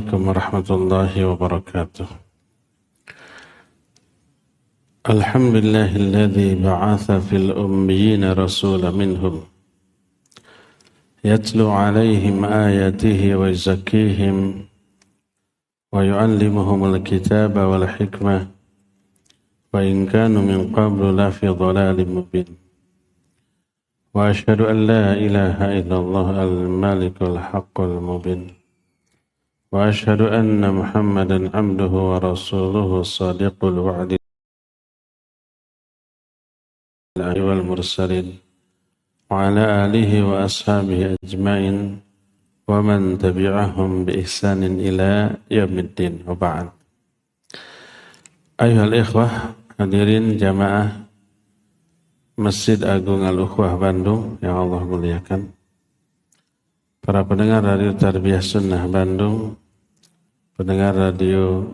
عليكم ورحمة الله وبركاته. الحمد لله الذي بعث في الأميين رسولا منهم يتلو عليهم آياته ويزكيهم ويعلمهم الكتاب والحكمة وإن كانوا من قبل لفي ضلال مبين. وأشهد أن لا إله إلا الله الملك الحق المبين. وأشهد أن محمدا عبده ورسوله الصادق الوعد والمرسلين وعلى آله وأصحابه أجمعين ومن تبعهم بإحسان إلى يوم الدين وبعد. Ayuhal ikhwah, hadirin jamaah Masjid Agung Al-Ukhwah Bandung yang Allah muliakan, para pendengar Radio Tarbiyah Sunnah Bandung, pendengar radio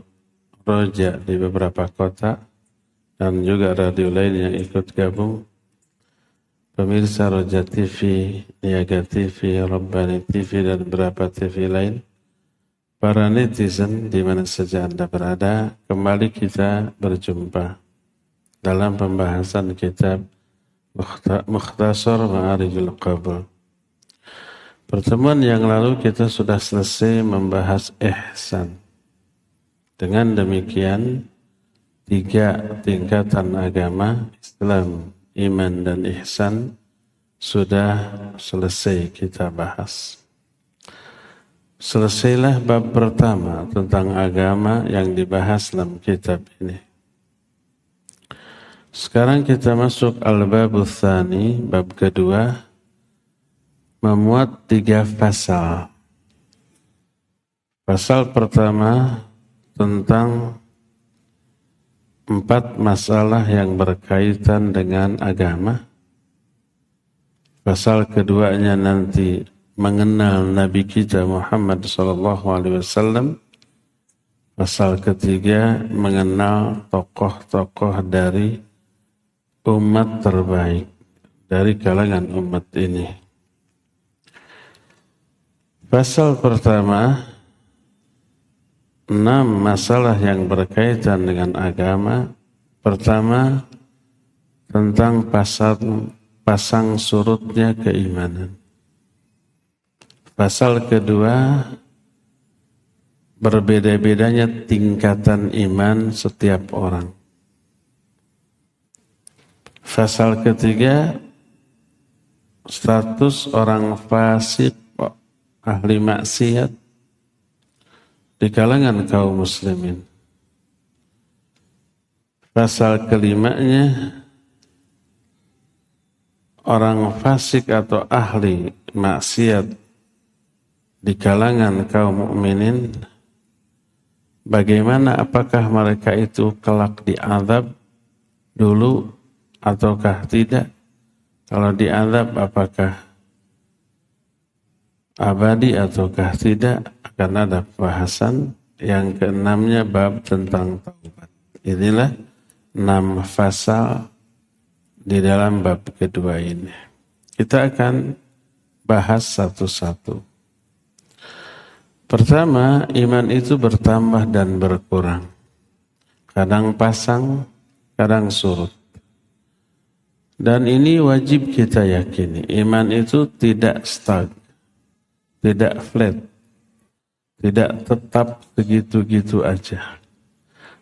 Roja di beberapa kota, dan juga radio lain yang ikut gabung, pemirsa Roja TV, Niaga TV, Rabbani TV, dan beberapa TV lain, para netizen di mana saja Anda berada, kembali kita berjumpa dalam pembahasan kitab Mukhtasar Ma'arijul Qabul. Pertemuan yang lalu kita sudah selesai membahas ihsan. Dengan demikian, 3 tingkatan agama, Islam, iman, dan ihsan sudah selesai kita bahas. Selesailah bab pertama tentang agama yang dibahas dalam kitab ini. Sekarang kita masuk al-babul tsani, bab kedua, memuat 3 pasal. Pasal pertama tentang 4 masalah yang berkaitan dengan agama. Pasal keduanya nanti mengenal Nabi kita Muhammad SAW. Pasal ketiga mengenal tokoh-tokoh dari umat terbaik dari kalangan umat ini. Pasal pertama, 6 masalah yang berkaitan dengan agama. Pertama, tentang pasang surutnya keimanan. Pasal kedua, berbeda-bedanya tingkatan iman setiap orang. Pasal ketiga, status orang fasik, ahli maksiat di kalangan kaum muslimin. Pasal kelimanya, orang fasik atau ahli maksiat di kalangan kaum mukminin, bagaimana, apakah mereka itu kelak diazab dulu ataukah tidak? Kalau diazab apakah abadi ataukah tidak? Akan ada bahasan. Yang keenamnya bab tentang taubat. Inilah 6 pasal di dalam bab kedua ini. Kita akan bahas satu-satu. Pertama, iman itu bertambah dan berkurang. Kadang pasang, kadang surut. Dan ini wajib kita yakini. Iman itu tidak stuck, tidak flat, tidak tetap begitu-gitu aja.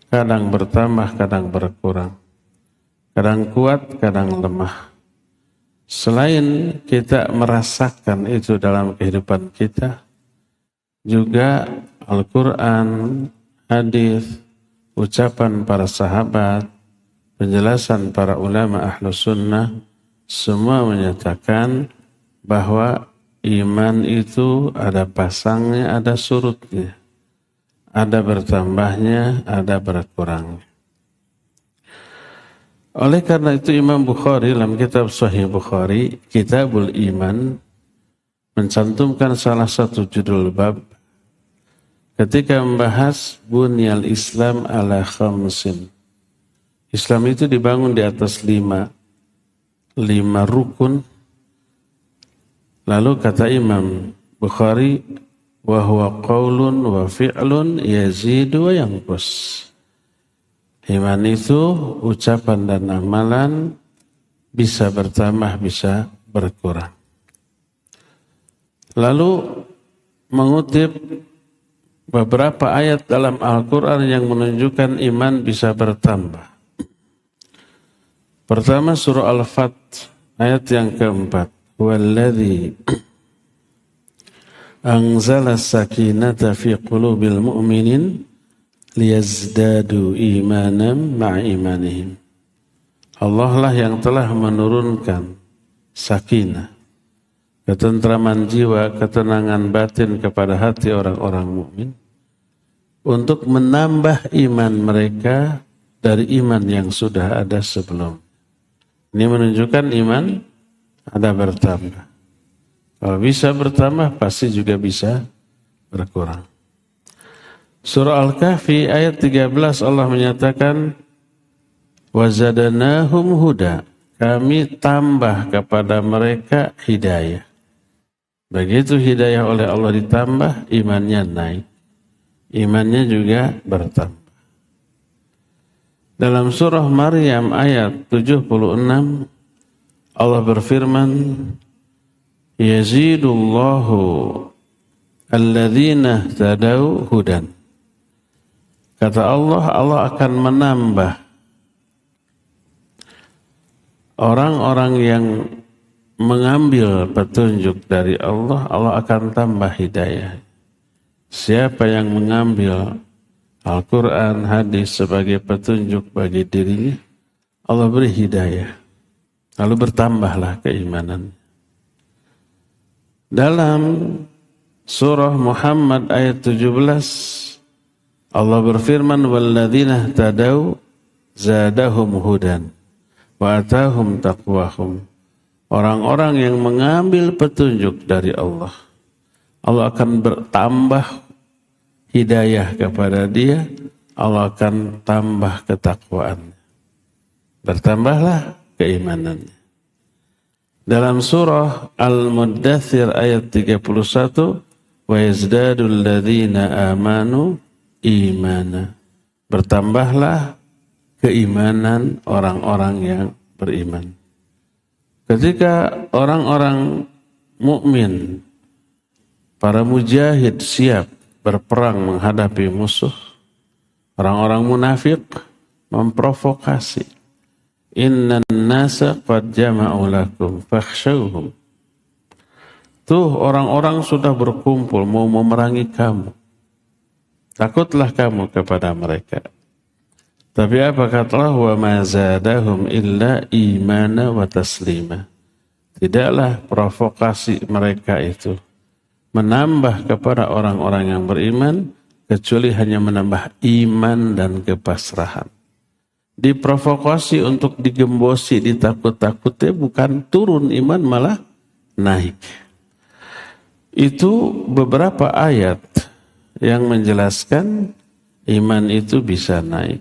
Kadang bertambah, kadang berkurang. Kadang kuat, kadang lemah. Selain kita merasakan itu dalam kehidupan kita, juga Al-Quran, hadis, ucapan para sahabat, penjelasan para ulama ahlu sunnah, semua menyatakan bahwa iman itu ada pasangnya, ada surutnya, ada bertambahnya, ada berkurangnya. Oleh karena itu Imam Bukhari dalam kitab Sahih Bukhari, Kitabul Iman, mencantumkan salah satu judul bab ketika membahas Bunyal Islam ala khamsin. Islam itu dibangun di atas 5 rukun. Lalu kata Imam Bukhari, wa huwa qaulun wa fi'lun yazidu wa yanqus. Iman itu ucapan dan amalan, bisa bertambah, bisa berkurang. Lalu mengutip beberapa ayat dalam Al-Quran yang menunjukkan iman bisa bertambah. Pertama surah Al-Fat ayat yang keempat. Walladzi anzala sakinata fi qulubil mu'minin liyazdadu imanan ma'a imanihim. Allah lah yang telah menurunkan sakinah, ketentraman jiwa, ketenangan batin kepada hati orang-orang mukmin untuk menambah iman mereka dari iman yang sudah ada sebelum. Ini menunjukkan iman ada bertambah. Kalau bisa bertambah, pasti juga bisa berkurang. Surah Al-Kahfi ayat 13 Allah menyatakan, wazadanahum huda, kami tambah kepada mereka hidayah. Begitu hidayah oleh Allah ditambah, imannya naik. Imannya juga bertambah. Dalam surah Maryam ayat 76, Allah berfirman, yazidullahu alladzina tadau hudan. Kata Allah, Allah akan menambah orang-orang yang mengambil petunjuk dari Allah, Allah akan tambah hidayah. Siapa yang mengambil Al-Quran, hadis sebagai petunjuk bagi dirinya, Allah beri hidayah. Lalu bertambahlah keimanan. Dalam surah Muhammad ayat 17, Allah berfirman, walladzina tadau zadahum hudan wa atahum taqwahum. Orang-orang yang mengambil petunjuk dari Allah, Allah akan bertambah hidayah kepada dia, Allah akan tambah ketakwaan. Bertambahlah keimanannya. Dalam surah Al-Muddathir ayat 31, wa yazdadul ladzina amanu imana. Bertambahlah keimanan orang-orang yang beriman. Ketika orang-orang mukmin, para mujahid siap berperang menghadapi musuh, orang-orang munafik memprovokasi. Innan nasa qad jama'u lakum fakhshawhum. Tuh orang-orang sudah berkumpul mau memerangi kamu. Takutlah kamu kepada mereka. Tapi apa kata Allah? Wa ma zadahum illa imana wa taslima. Tidaklah provokasi mereka itu menambah kepada orang-orang yang beriman, kecuali hanya menambah iman dan kepasrahan. Diprovokasi untuk digembosi, ditakut-takuti, bukan turun iman, malah naik. Itu beberapa ayat yang menjelaskan iman itu bisa naik.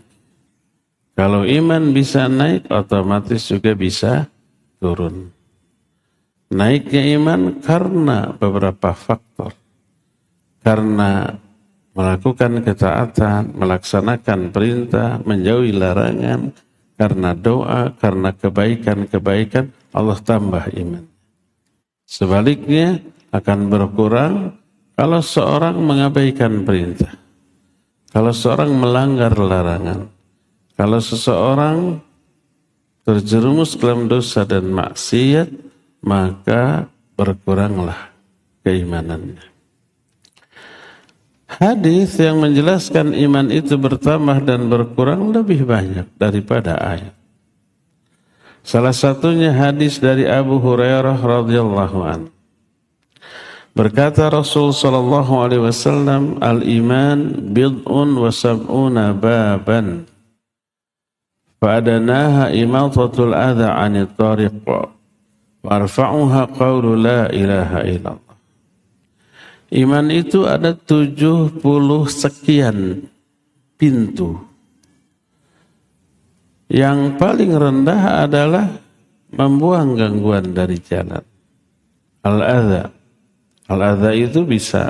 Kalau iman bisa naik, otomatis juga bisa turun. Naiknya iman karena beberapa faktor. Karena melakukan ketaatan, melaksanakan perintah, menjauhi larangan, karena doa, karena kebaikan-kebaikan, Allah tambah iman. Sebaliknya akan berkurang kalau seorang mengabaikan perintah, kalau seorang melanggar larangan, kalau seseorang terjerumus dalam dosa dan maksiat, maka berkuranglah keimanannya. Hadis yang menjelaskan iman itu bertambah dan berkurang lebih banyak daripada ayat. Salah satunya hadis dari Abu Hurairah radhiyallahu anhu. Berkata Rasul sallallahu alaihi wasallam, al-iman bid'un wa sab'una baban. Fa'adanaha imatatul adha 'anit tariq wa arfa'uha qawlu la ilaha illallah. Iman itu ada 70 sekian pintu. Yang paling rendah adalah membuang gangguan dari jalan. Al-adha. Al-adha itu bisa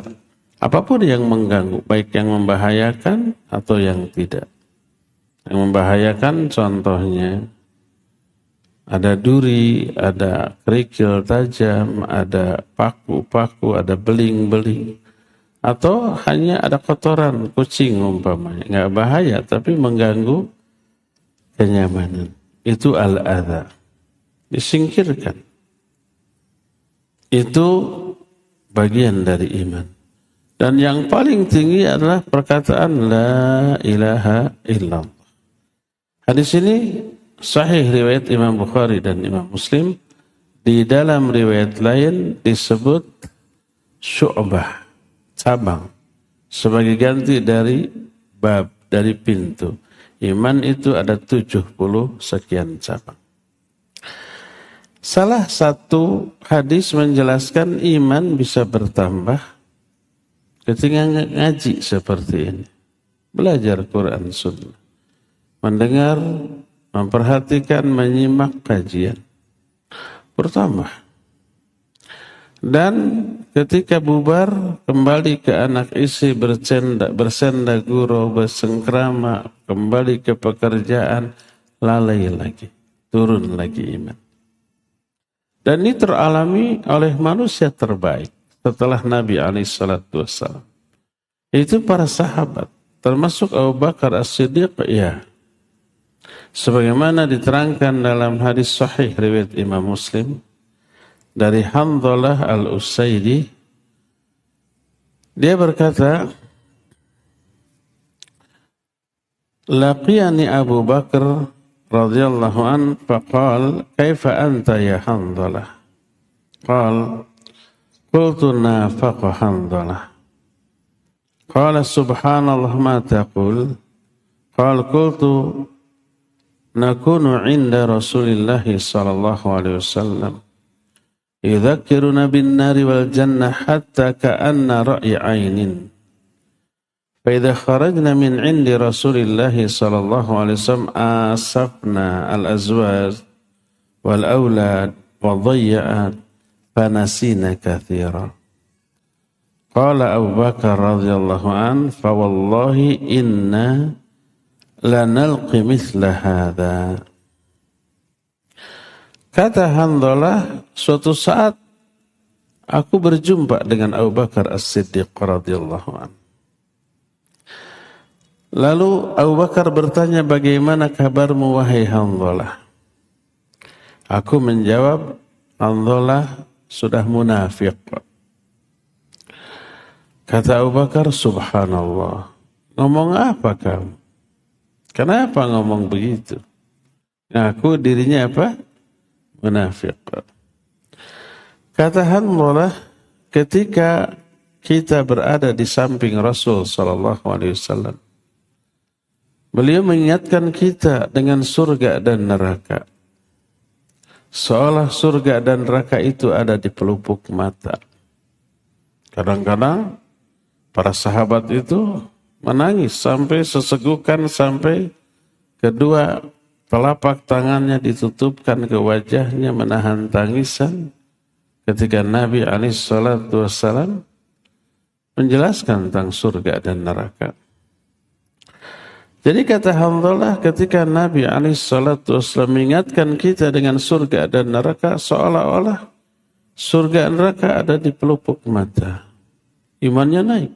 Apapun yang mengganggu, baik yang membahayakan atau yang tidak. Yang membahayakan contohnya ada duri, ada kerikil tajam, ada paku-paku, ada beling-beling. Atau hanya ada kotoran kucing umpamanya. Nggak bahaya tapi mengganggu kenyamanan. Itu al-adha. Disingkirkan. Itu bagian dari iman. Dan yang paling tinggi adalah perkataan la ilaha illallah. Hadis ini sahih riwayat Imam Bukhari dan Imam Muslim. Di dalam riwayat lain disebut syu'bah, cabang, sebagai ganti dari bab, dari pintu. Iman itu ada 70 sekian cabang. Salah satu hadis menjelaskan iman bisa bertambah ketika ngaji seperti ini. Belajar Quran Sunnah. Mendengar, memperhatikan, menyimak kajian. Bertambah. Dan ketika bubar, kembali ke anak istri, bersenda gurau, bersengkrama, kembali ke pekerjaan, lalai lagi. Turun lagi iman. Dan ini teralami oleh manusia terbaik setelah Nabi SAW. Itu para sahabat, termasuk Abu Bakar As-Siddiq, ya. Sebagaimana diterangkan dalam hadis sahih riwayat Imam Muslim dari Handhalah Al-Usaidi, dia berkata, laqiyani Abu Bakar radhiyallahu an faqal kaifa anta ya Handhalah? Qal qultu nafaqa Handhalah. Qala subhanallah ma taqul? Qal qultu nakunu 'inda Rasulillah sallallahu alaihi wasallam yudzakkiruna bin nari wal jannah hatta ka'anna ra'yi 'ainin. فإذا خرجنا من عند رسول الله صلى الله عليه وسلم آسفنا الأزواج والأولاد والضيعات فنسينا كثيرا. قال أبو بكر رضي الله عنه فوالله إنا لنلقي مثل هذا. Kata Handhalah, suatu saat aku berjumpa dengan Abu Bakar As-Siddiq radhiyallahu anhu. Lalu Abu Bakar bertanya, bagaimana kabarmu wahai Handhalah? Aku menjawab, Handhalah sudah munafik. Kata Abu Bakar, subhanallah. Ngomong apa kamu? Kenapa ngomong begitu? Ngaku dirinya apa? Munafik. Kata Handhalah, ketika kita berada di samping Rasul sallallahu alaihi wasallam, beliau mengingatkan kita dengan surga dan neraka. Seolah surga dan neraka itu ada di pelupuk mata. Kadang-kadang para sahabat itu menangis sampai sesegukan, sampai kedua telapak tangannya ditutupkan ke wajahnya menahan tangisan ketika Nabi SAW menjelaskan tentang surga dan neraka. Jadi kata Handhalah, ketika Nabi SAW mengingatkan kita dengan surga dan neraka, seolah-olah surga dan neraka ada di pelupuk mata. Imannya naik.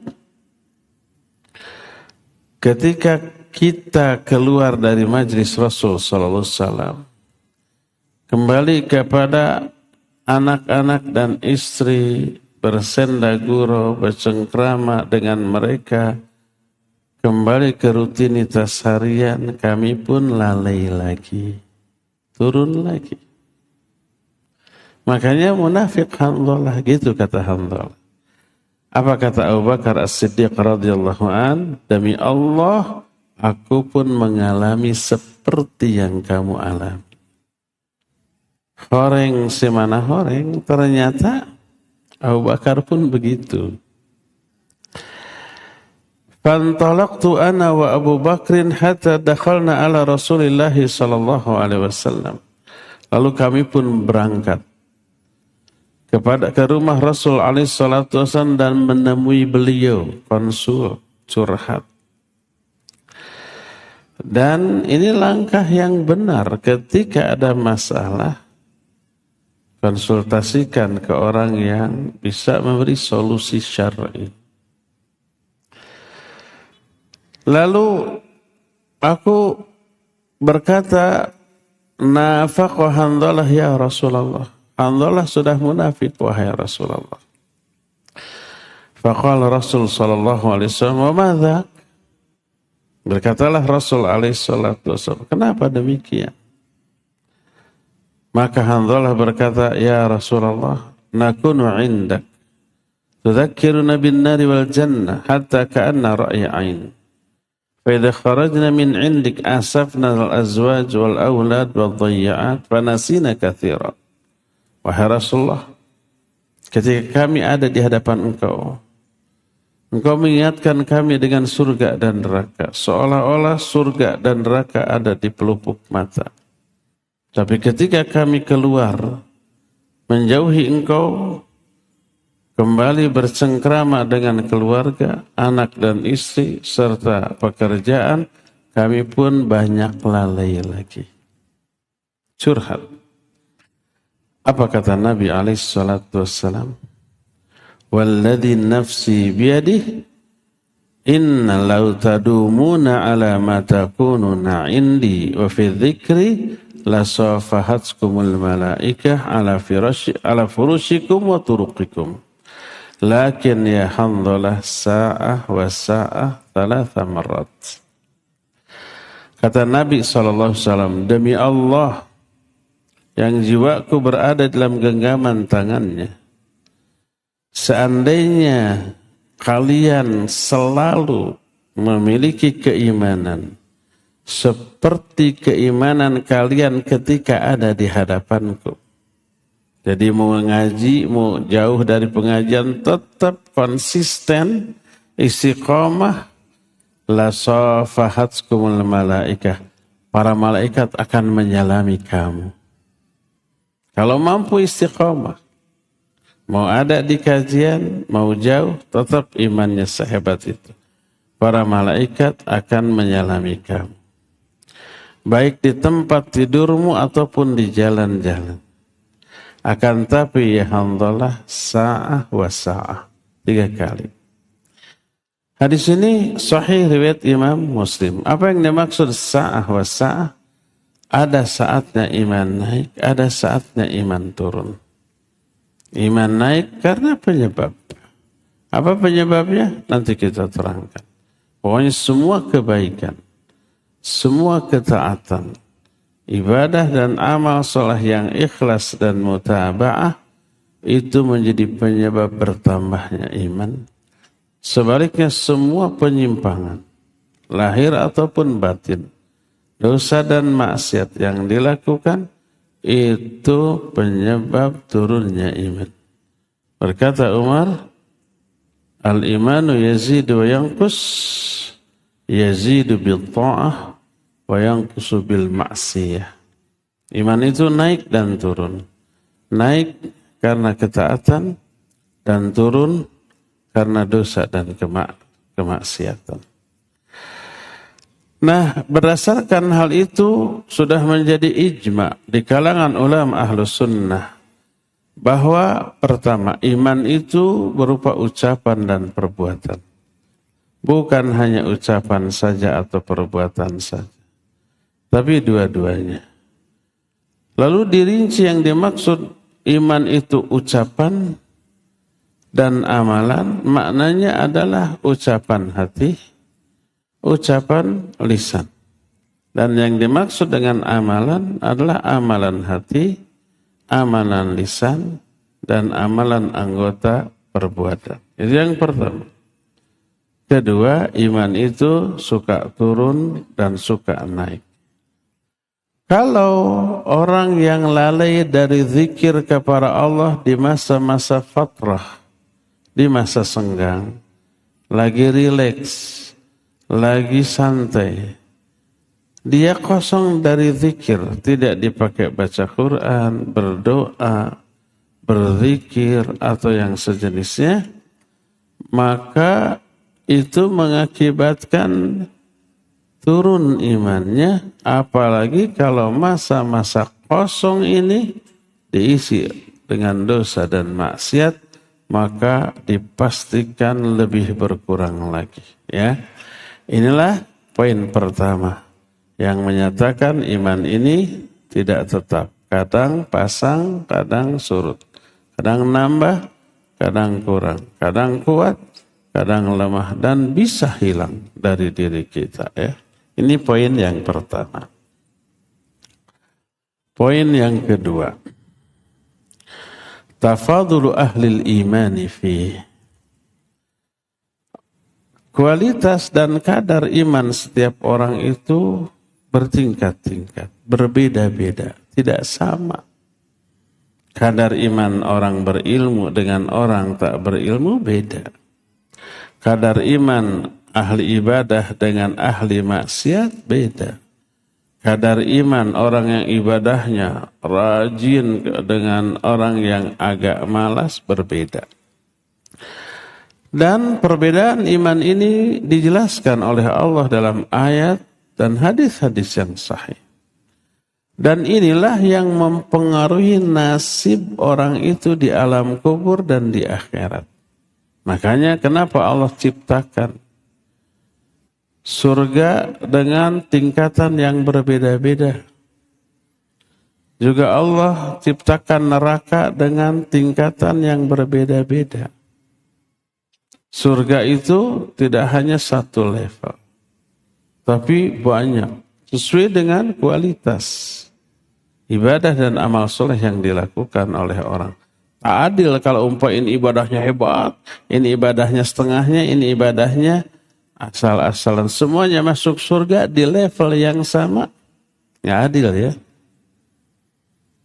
Ketika kita keluar dari majlis Rasul SAW, kembali kepada anak-anak dan istri, bersenda gurau, bercengkrama dengan mereka, kembali ke rutinitas harian, kami pun lalai lagi, turun lagi. Makanya munafik Handhalah, gitu kata Handhalah. Apa kata Abu Bakar As-Siddiq radhiyallahu an? Demi Allah, aku pun mengalami seperti yang kamu alami. Horeng semana horeng, ternyata Abu Bakar pun begitu. Fantalaqtu ana wa Abu Bakrin hatta dakhalna ala Rasulillah sallallahu alaihi wasallam. Lalu kami pun berangkat ke rumah Rasul alaihi salatu wasallam dan menemui beliau, konsul, curhat. Dan ini langkah yang benar ketika ada masalah, konsultasikan ke orang yang bisa memberi solusi syar'i. Lalu aku berkata, nafaqah Hanzalah ya Rasulullah. Hanzalah sudah munafik wahai Rasulullah. Faqala Rasul sallallahu alaihi wasallam, "Wa madza?" Berkatalah Rasul alaihi salatu wasallam, "Kenapa demikian?" Maka Hanzalah berkata, "Ya Rasulullah, nakunu 'indak. Tudzakkiruna bin nari wal jannah hatta ka'anna ra'yi 'ain. Fa idza kharajna min 'indik asafna al-azwaj wal aulad wal dhayya'at fa nasina katsira." Wahai Rasulullah, ketika kami ada di hadapan engkau mengingatkan kami dengan surga dan neraka, seolah-olah surga dan neraka ada di pelupuk mata. Tapi ketika kami keluar menjauhi engkau, kembali bercengkrama dengan keluarga, anak dan istri, serta pekerjaan, kami pun banyak lalai lagi. Curhat. Apa kata Nabi alaihi salatu wassalam? Walladhi nafsi biyadih, inna law tadumuna ala ma takununa indi wa fi dhikri la safahatskumul malaikah ala furushikum wa turuqikum. Lakin ya Hanzalah sa'ah wa sa'ah thalatha marrat. Kata Nabi SAW, demi Allah yang jiwaku berada dalam genggaman tangannya, seandainya kalian selalu memiliki keimanan seperti keimanan kalian ketika ada di hadapanku. Jadi mau ngaji, mau jauh dari pengajian, tetap konsisten, istiqomah, la safahatskumul malaikah. Para malaikat akan menyalami kamu. Kalau mampu istiqomah, mau ada di kajian, mau jauh, tetap imannya sehebat itu. Para malaikat akan menyalami kamu. Baik di tempat tidurmu ataupun di jalan-jalan. Akan tapi ya Hanzalah sa'ah wa sa'ah. 3 kali. Hadis ini sahih riwayat Imam Muslim. Apa yang dimaksud sa'ah wa sa'ah? Ada saatnya iman naik, ada saatnya iman turun. Iman naik karena penyebab. Apa penyebabnya? Nanti kita terangkan. Pokoknya semua kebaikan, semua ketaatan, ibadah dan amal saleh yang ikhlas dan mutaba'ah itu menjadi penyebab bertambahnya iman. Sebaliknya semua penyimpangan, lahir ataupun batin, dosa dan maksiat yang dilakukan itu penyebab turunnya iman. Berkata Umar, al-imanu yazidu wa yanqus, yazidu bil ta'ah wa yanqusu bil ma'siyah. Iman itu naik dan turun. Naik karena ketaatan dan turun karena dosa dan kemaksiatan. Nah, berdasarkan hal itu sudah menjadi ijma di kalangan ulama ahlus sunnah bahwa pertama, iman itu berupa ucapan dan perbuatan. Bukan hanya ucapan saja atau perbuatan saja, tapi dua-duanya. Lalu dirinci yang dimaksud iman itu ucapan dan amalan, maknanya adalah ucapan hati, ucapan lisan. Dan yang dimaksud dengan amalan adalah amalan hati, amalan lisan, dan amalan anggota perbuatan. Itu yang pertama. Kedua, iman itu suka turun dan suka naik. Kalau orang yang lalai dari zikir kepada Allah di masa-masa fatrah, di masa senggang, lagi rileks, lagi santai, dia kosong dari zikir, tidak dipakai baca Quran, berdoa, berzikir atau yang sejenisnya, maka itu mengakibatkan turun imannya, apalagi kalau masa-masa kosong ini diisi dengan dosa dan maksiat, maka dipastikan lebih berkurang lagi. Ya, inilah poin pertama yang menyatakan iman ini tidak tetap. Kadang pasang, kadang surut. Kadang nambah, kadang kurang. Kadang kuat, kadang lemah. Dan bisa hilang dari diri kita. Ya. Ini poin yang pertama. Poin yang kedua. Tafadulu ahlil imani fi. Kualitas dan kadar iman setiap orang itu bertingkat-tingkat, berbeda-beda, tidak sama. Kadar iman orang berilmu dengan orang tak berilmu beda. Kadar iman ahli ibadah dengan ahli maksiat beda. Kadar iman orang yang ibadahnya rajin dengan orang yang agak malas berbeda. Dan perbedaan iman ini dijelaskan oleh Allah dalam ayat dan hadis-hadis yang sahih. Dan inilah yang mempengaruhi nasib orang itu di alam kubur dan di akhirat. Makanya kenapa Allah ciptakan surga dengan tingkatan yang berbeda-beda. Juga Allah ciptakan neraka dengan tingkatan yang berbeda-beda. Surga itu tidak hanya satu level, tapi banyak, sesuai dengan kualitas ibadah dan amal soleh yang dilakukan oleh orang. Tak adil kalau ini ibadahnya hebat, ini ibadahnya setengahnya, ini ibadahnya asal-asalan. Semuanya masuk surga di level yang sama. Nggak adil ya.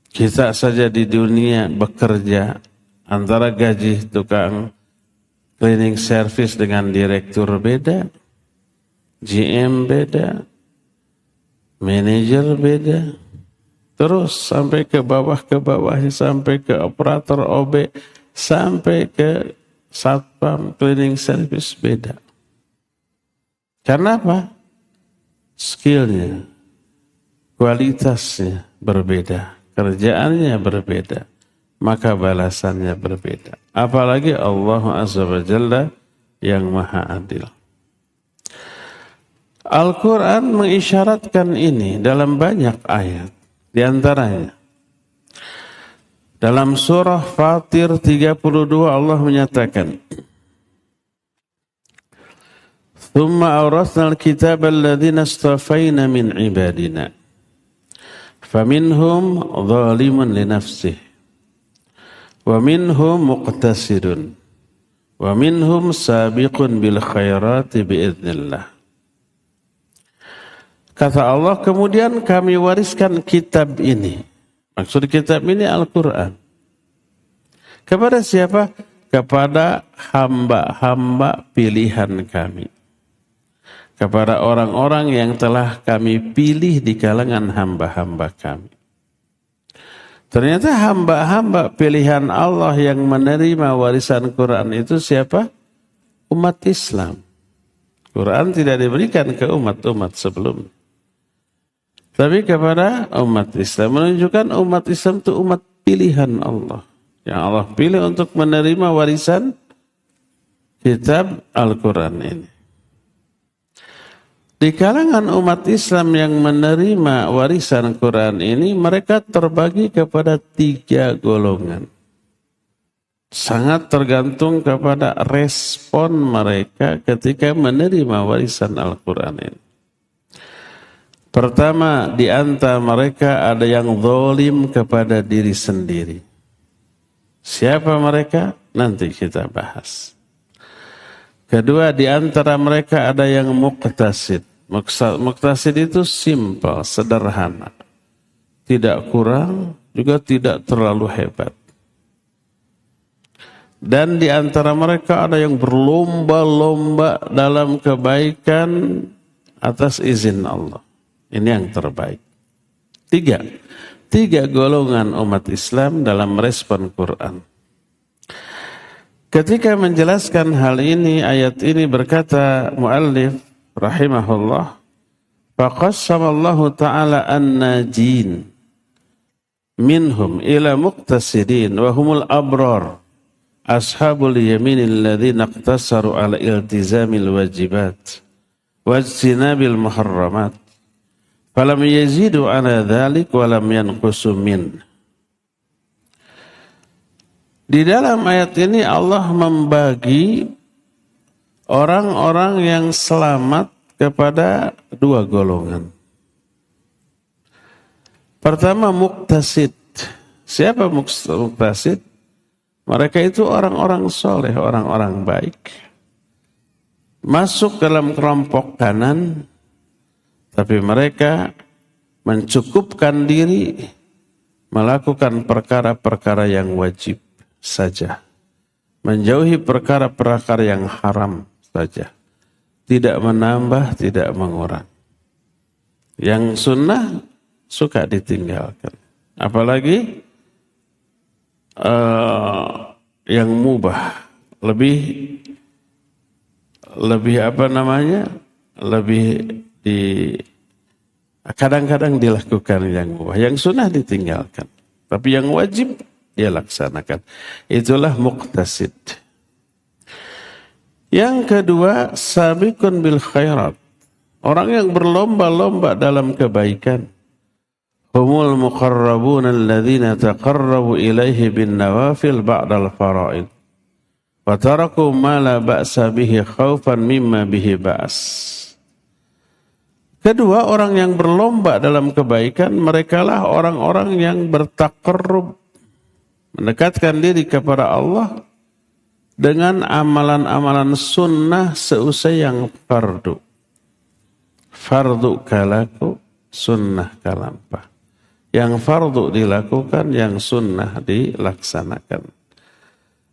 Kita saja di dunia bekerja, antara gaji tukang cleaning service dengan direktur beda, GM beda, manajer beda, terus sampai ke bawah, sampai ke operator OB, sampai ke satpam cleaning service beda. Karena apa? Skillnya, kualitasnya berbeda, kerjaannya berbeda, maka balasannya berbeda. Apalagi Allah Azza wa Jalla yang maha adil. Al-Quran mengisyaratkan ini dalam banyak ayat. Di antaranya, dalam surah Fatir 32 Allah menyatakan, "Tsumma awrasnal kitaba alladhina istafayna min ibadina, faminhum zalimun li nafsihi, wa minhum muqtasidun, wa minhum sabiqun bil khairati biiznillah." Kata Allah, kemudian kami wariskan kitab ini. Maksud kitab ini Al-Quran. Kepada siapa? Kepada hamba-hamba pilihan kami. Kepada orang-orang yang telah kami pilih di kalangan hamba-hamba kami. Ternyata hamba-hamba pilihan Allah yang menerima warisan Quran itu siapa? Umat Islam. Quran tidak diberikan ke umat-umat sebelumnya, tapi kepada umat Islam. Menunjukkan umat Islam itu umat pilihan Allah, yang Allah pilih untuk menerima warisan kitab Al-Quran ini. Di kalangan umat Islam yang menerima warisan Quran ini, mereka terbagi kepada 3 golongan. Sangat tergantung kepada respon mereka ketika menerima warisan Al-Quran ini. Pertama, di antara mereka ada yang zalim kepada diri sendiri. Siapa mereka? Nanti kita bahas. Kedua, di antara mereka ada yang muqtasid. Muqtasid itu simpel, sederhana. Tidak kurang, juga tidak terlalu hebat. Dan di antara mereka ada yang berlomba-lomba dalam kebaikan atas izin Allah. Ini yang terbaik. 3, tiga golongan umat Islam dalam merespon Quran. Ketika menjelaskan hal ini, ayat ini berkata muallif rahimahullah, faqassamallahu ta'ala an-najin minhum ila muqtasidin wa humul abrar ashabul yaminil ladzina iqtasaru ala iltizamil wajibat wajtinabil muharramat falam yazidu ala dzalik wa lam yanqusu min. Di dalam ayat ini Allah membagi orang-orang yang selamat kepada dua golongan. Pertama, muqtasid. Siapa muqtasid? Mereka itu orang-orang soleh, orang-orang baik. Masuk dalam kelompok kanan, tapi mereka mencukupkan diri melakukan perkara-perkara yang wajib saja, menjauhi perkara-perkara yang haram saja, tidak menambah, tidak mengurang. Yang sunnah suka ditinggalkan, apalagi yang mubah lebih kadang-kadang dilakukan yang mubah, yang sunnah ditinggalkan, tapi yang wajib dia laksanakan. Itulah muqtasid. Yang kedua, sabiqun bil khairat. Orang yang berlomba-lomba dalam kebaikan. Humul muqarrabun alladzina taqarrabu ilaihi bin nawafil ba'dal fara'id. Wa taraku ma la ba'sa bihi khaufan mimma bihi ba's. Kedua, orang yang berlomba dalam kebaikan, merekalah orang-orang yang bertaqarrub, mendekatkan diri kepada Allah dengan amalan-amalan sunnah seusai yang fardu. Fardu kalaku, sunnah kalampa. Yang fardu dilakukan, yang sunnah dilaksanakan.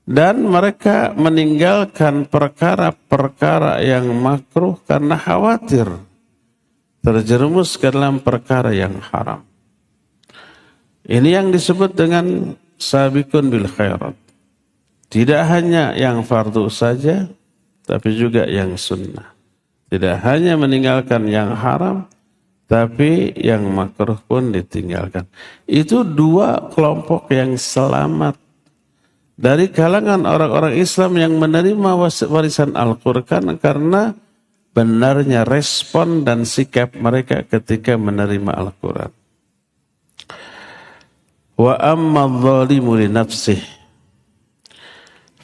Dan mereka meninggalkan perkara-perkara yang makruh karena khawatir terjerumus ke dalam perkara yang haram. Ini yang disebut dengan sabiqun bil khairat. Tidak hanya yang fardu saja, tapi juga yang sunnah. Tidak hanya meninggalkan yang haram, tapi yang makruh pun ditinggalkan. Itu dua kelompok yang selamat dari kalangan orang-orang Islam yang menerima warisan Al-Quran karena benarnya respon dan sikap mereka ketika menerima Al-Quran. Wa amma adh-dhalimu li nafsihi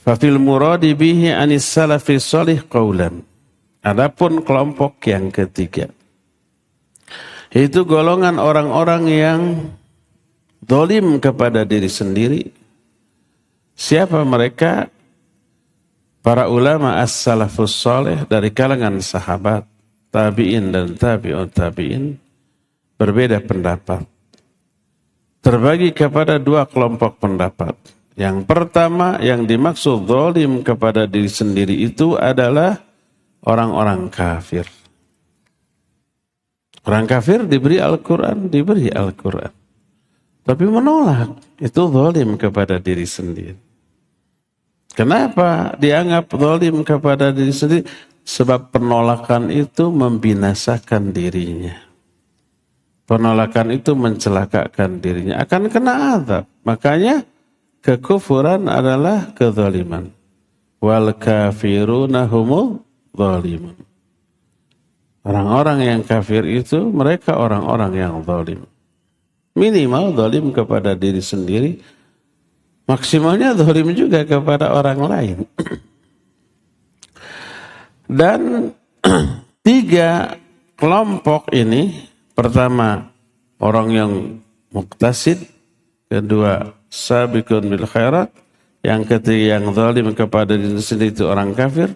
fa fil muradi bihi anis salafi shalih qaulan. Adapun kelompok yang ketiga, itu golongan orang-orang yang zalim kepada diri sendiri. Siapa mereka? Para ulama as-salafus shalih dari kalangan sahabat, tabi'in dan tabi'ut tabi'in berbeda pendapat. Terbagi kepada dua kelompok pendapat. Yang pertama, yang dimaksud zalim kepada diri sendiri itu adalah orang-orang kafir. Orang kafir diberi Al-Quran. Tapi menolak, itu zalim kepada diri sendiri. Kenapa dianggap zalim kepada diri sendiri? Sebab penolakan itu membinasakan dirinya. Penolakan itu mencelakakan dirinya, akan kena azab. Makanya kekufuran adalah kezaliman. Wal kafiruna humul zalimun. Orang-orang yang kafir itu mereka orang-orang yang zalim. Minimal zalim kepada diri sendiri, maksimalnya zalim juga kepada orang lain. Dan tiga kelompok ini, pertama orang yang muqtasid, kedua sabiqun bil khairat, yang ketiga yang zalim kepada diri sendiri itu orang kafir.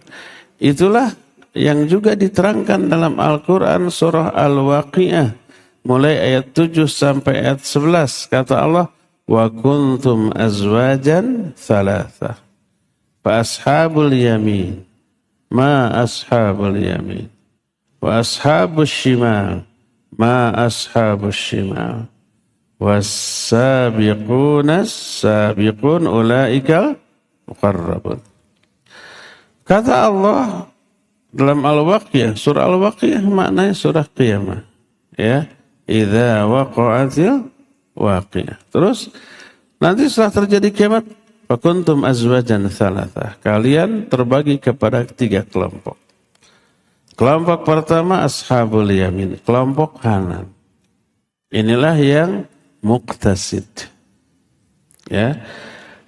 Itulah yang juga diterangkan dalam Al-Quran surah Al-Waqi'ah mulai ayat 7 sampai ayat 11. Kata Allah, wa kuntum azwajan thalatha fa ashabul yamin ma ashabul yamin wa ashabus shimal ma ashabus shimal was-sabiqun ulaikal muqarrabun. Kata Allah dalam Al-Waqiah, surah Al-Waqiah maknanya surah Qiyamah. Ya, idza waqa'atil waqiah. Terus nanti setelah terjadi kiamat, fakuntum azwajan thalathah. Kalian terbagi kepada 3 kelompok. Kelompok pertama ashabul yamin, kelompok kanan. Inilah yang muqtasid. Ya.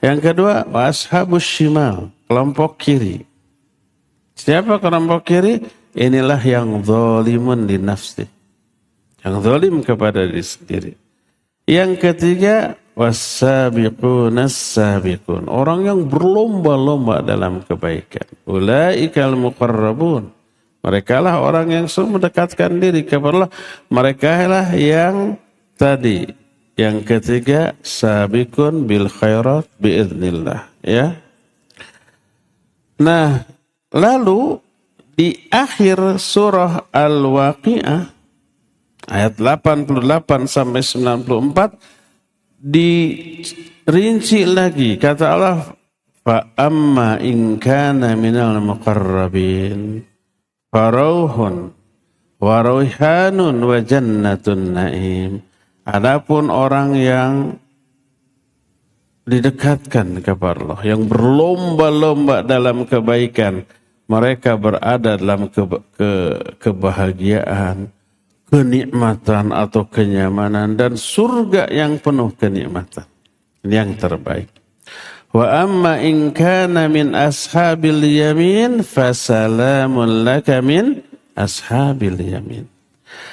Yang kedua ashabus shimal, kelompok kiri. Siapa kelompok kiri? Inilah yang zalimun li nafsi. Yang zalim kepada diri sendiri. Yang ketiga was-sabiqunas sabiqun, orang yang berlomba-lomba dalam kebaikan. Ulaikal muqarrabun, mereka lah orang yang selalu mendekatkan diri kepada Allah. Mereka lah yang tadi. Yang ketiga sabiqun bil khairat biiznillah, ya. Nah, lalu di akhir surah Al-Waqiah ayat 88 sampai 94 dirinci lagi, kata Allah, fa amma in kana minal muqarrabin farauhun wa rauhanun wa jannatun naim. Adapun orang yang didekatkan kepada Allah, yang berlomba-lomba dalam kebaikan, mereka berada dalam kebahagiaan, kenikmatan atau kenyamanan, dan surga yang penuh kenikmatan. Ini yang terbaik. Wa amma in kana min ashabil yamin fasalamun laka min ashabil yamin.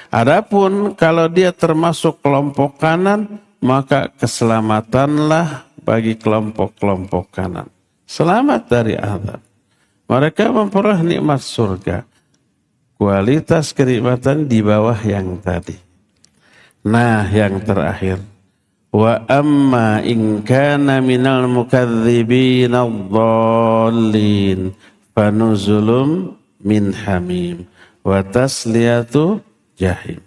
Adapun kalau dia termasuk kelompok kanan, maka keselamatanlah bagi kelompok-kelompok kanan. Selamat dari azab. Mereka memperoleh nikmat surga. Kualitas kenikmatan di bawah yang tadi. Nah, yang terakhir. Wa amma in kana minal mukadzibin adh-dhallin fanuzulum min hamim wa tasliyatu jahim.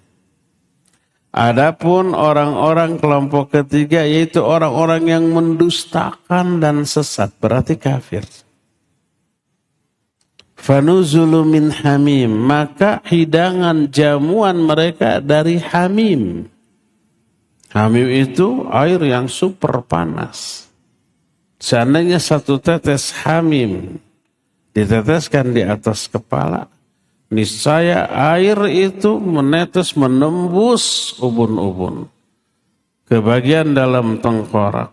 Adapun orang-orang kelompok ketiga, yaitu orang-orang yang mendustakan dan sesat, berarti kafir. Fanuzulu min hamim, maka hidangan jamuan mereka dari hamim. Hamim itu air yang super panas. Seandainya 1 tetes hamim diteteskan di atas kepala, niscaya air itu menetes menembus ubun-ubun. Ke bagian dalam tengkorak,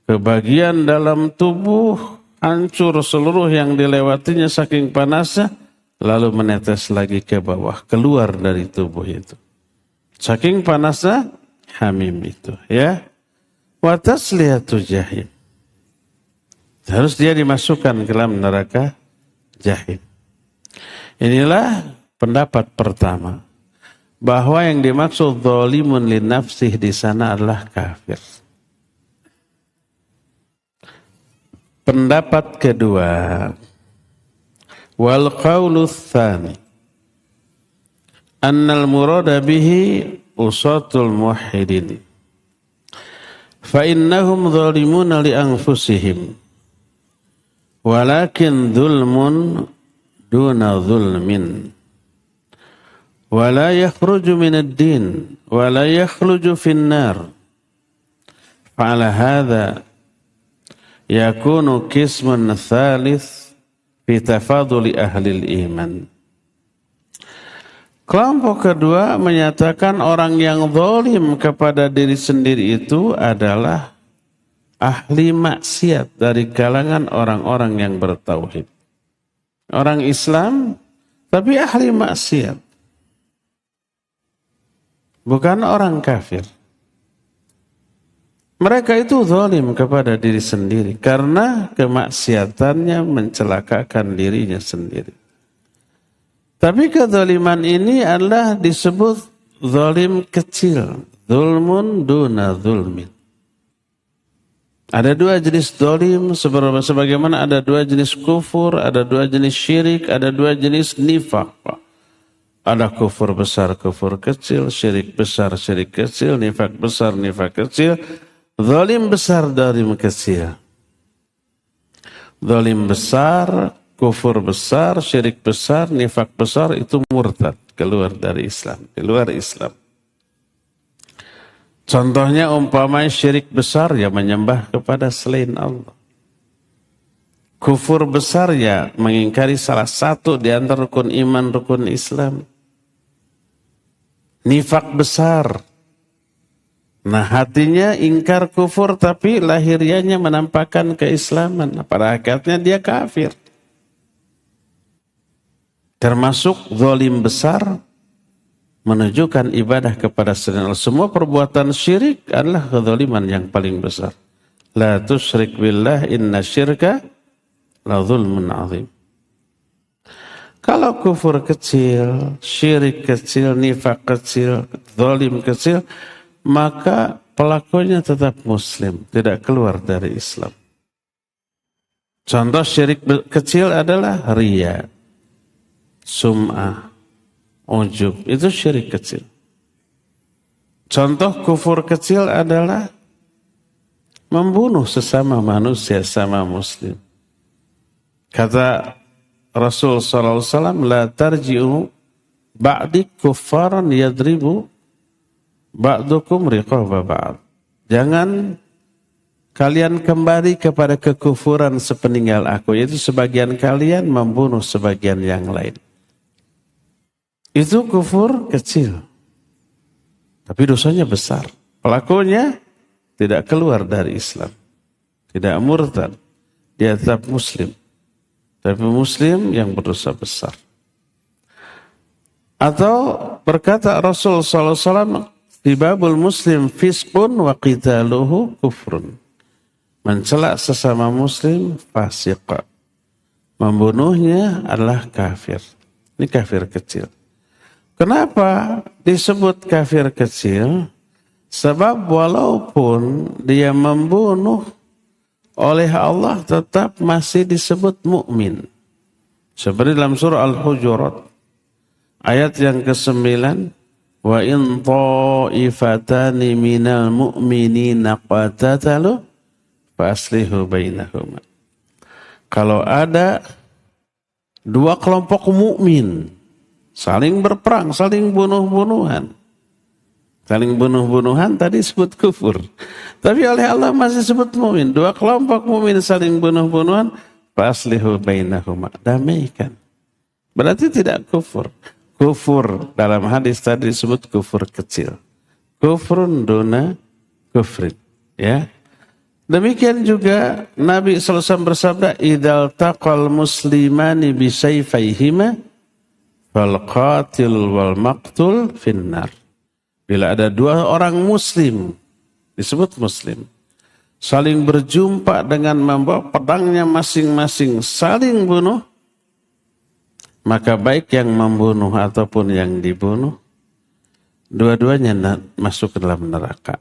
ke bagian dalam tubuh, hancur seluruh yang dilewatinya saking panasnya, lalu menetes lagi ke bawah, keluar dari tubuh itu. Saking panasnya hamim itu, ya. Wa tasliyatu jahim. Harus dia dimasukkan ke dalam neraka jahim. Inilah pendapat pertama, bahwa yang dimaksud zalimun li nafsih di sana adalah kafir. Pendapat kedua, wal qaulu tsani annal murada bihi usatul muwahhidin fa innahum zalimuna li anfusihim walakin dzulmun duna zulmin wa la yakhruju min ad-din wa la yakhruju fin nar fa ala hadha yakunu qismun tsalits fi tafaduli ahli iman. Kelompok kedua menyatakan orang yang zalim kepada diri sendiri itu adalah ahli maksiat dari kalangan orang-orang yang bertauhid. Orang Islam tapi ahli maksiat. Bukan orang kafir. Mereka itu zalim kepada diri sendiri karena kemaksiatannya mencelakakan dirinya sendiri. Tapi kezaliman ini adalah disebut zalim kecil, zulmun duna zulmin. Ada 2 jenis zalim, sebagaimana ada 2 jenis kufur, ada 2 jenis syirik, ada 2 jenis nifaq. Ada kufur besar, kufur kecil, syirik besar, syirik kecil, nifak besar, nifak kecil, zalim besar, zalim kecil. Zalim besar, kufur besar, syirik besar, nifak besar itu murtad, keluar dari Islam, keluar Islam. Contohnya umpamanya syirik besar ya menyembah kepada selain Allah. Kufur besar ya mengingkari salah satu di antara rukun iman, rukun Islam. Nifak besar. Nah hatinya ingkar kufur tapi lahirianya menampakkan keislaman. Pada hakikatnya dia kafir. Termasuk zalim besar menunjukkan ibadah kepada selain Allah. Semua perbuatan syirik adalah kezaliman yang paling besar. La tusyrik billah inna syirka la zulmun azim. Kalau kufur kecil, syirik kecil, nifak kecil, zalim kecil, maka pelakunya tetap muslim, tidak keluar dari Islam. Contoh syirik kecil adalah riya, sum'ah, ujub, itu syirik kecil. Contoh kufur kecil adalah membunuh sesama manusia, sama muslim. Kata Rasul sallallahu alaihi wasallam, la tarji'u ba'di kuffaran yadribu ba'dukum riqaba ba'd. Jangan kalian kembali kepada kekufuran sepeninggal aku, yaitu sebagian kalian membunuh sebagian yang lain. Itu kufur kecil. Tapi dosanya besar. Pelakunya tidak keluar dari Islam. Tidak murtad. Dia tetap muslim. Tapi muslim yang berdosa besar. Atau berkata Rasul sallallahu alaihi wasallam, "Tibabul muslim fisqun wa qitaluhu kufrun." Mencela sesama muslim fasik. Membunuhnya adalah kafir. Ini kafir kecil. Kenapa disebut kafir kecil? Sebab walaupun dia membunuh, oleh Allah tetap masih disebut mukmin. Seperti dalam surah Al-Hujurat ayat yang ke-9, wa in ta'ifatani minal mu'minina qatatalu faslihu bainahuma. Kalau ada dua kelompok mukmin saling berperang, saling bunuh-bunuhan. Saling bunuh-bunuhan tadi disebut kufur. Tapi oleh Allah masih disebut mukmin. Dua kelompok mukmin saling bunuh-bunuhan, faslihu bainahuma. Damaikan. Berarti tidak kufur. Kufur dalam hadis tadi disebut kufur kecil. Kufrun duna kufrin. Ya. Demikian juga Nabi SAW bersabda, "Idzal taqal muslimani bisayfayhima fal qatil wal maqtul finnar." Bila ada dua orang muslim, disebut muslim, saling berjumpa dengan membawa pedangnya masing-masing, saling bunuh, maka baik yang membunuh ataupun yang dibunuh, dua-duanya masuk ke dalam neraka.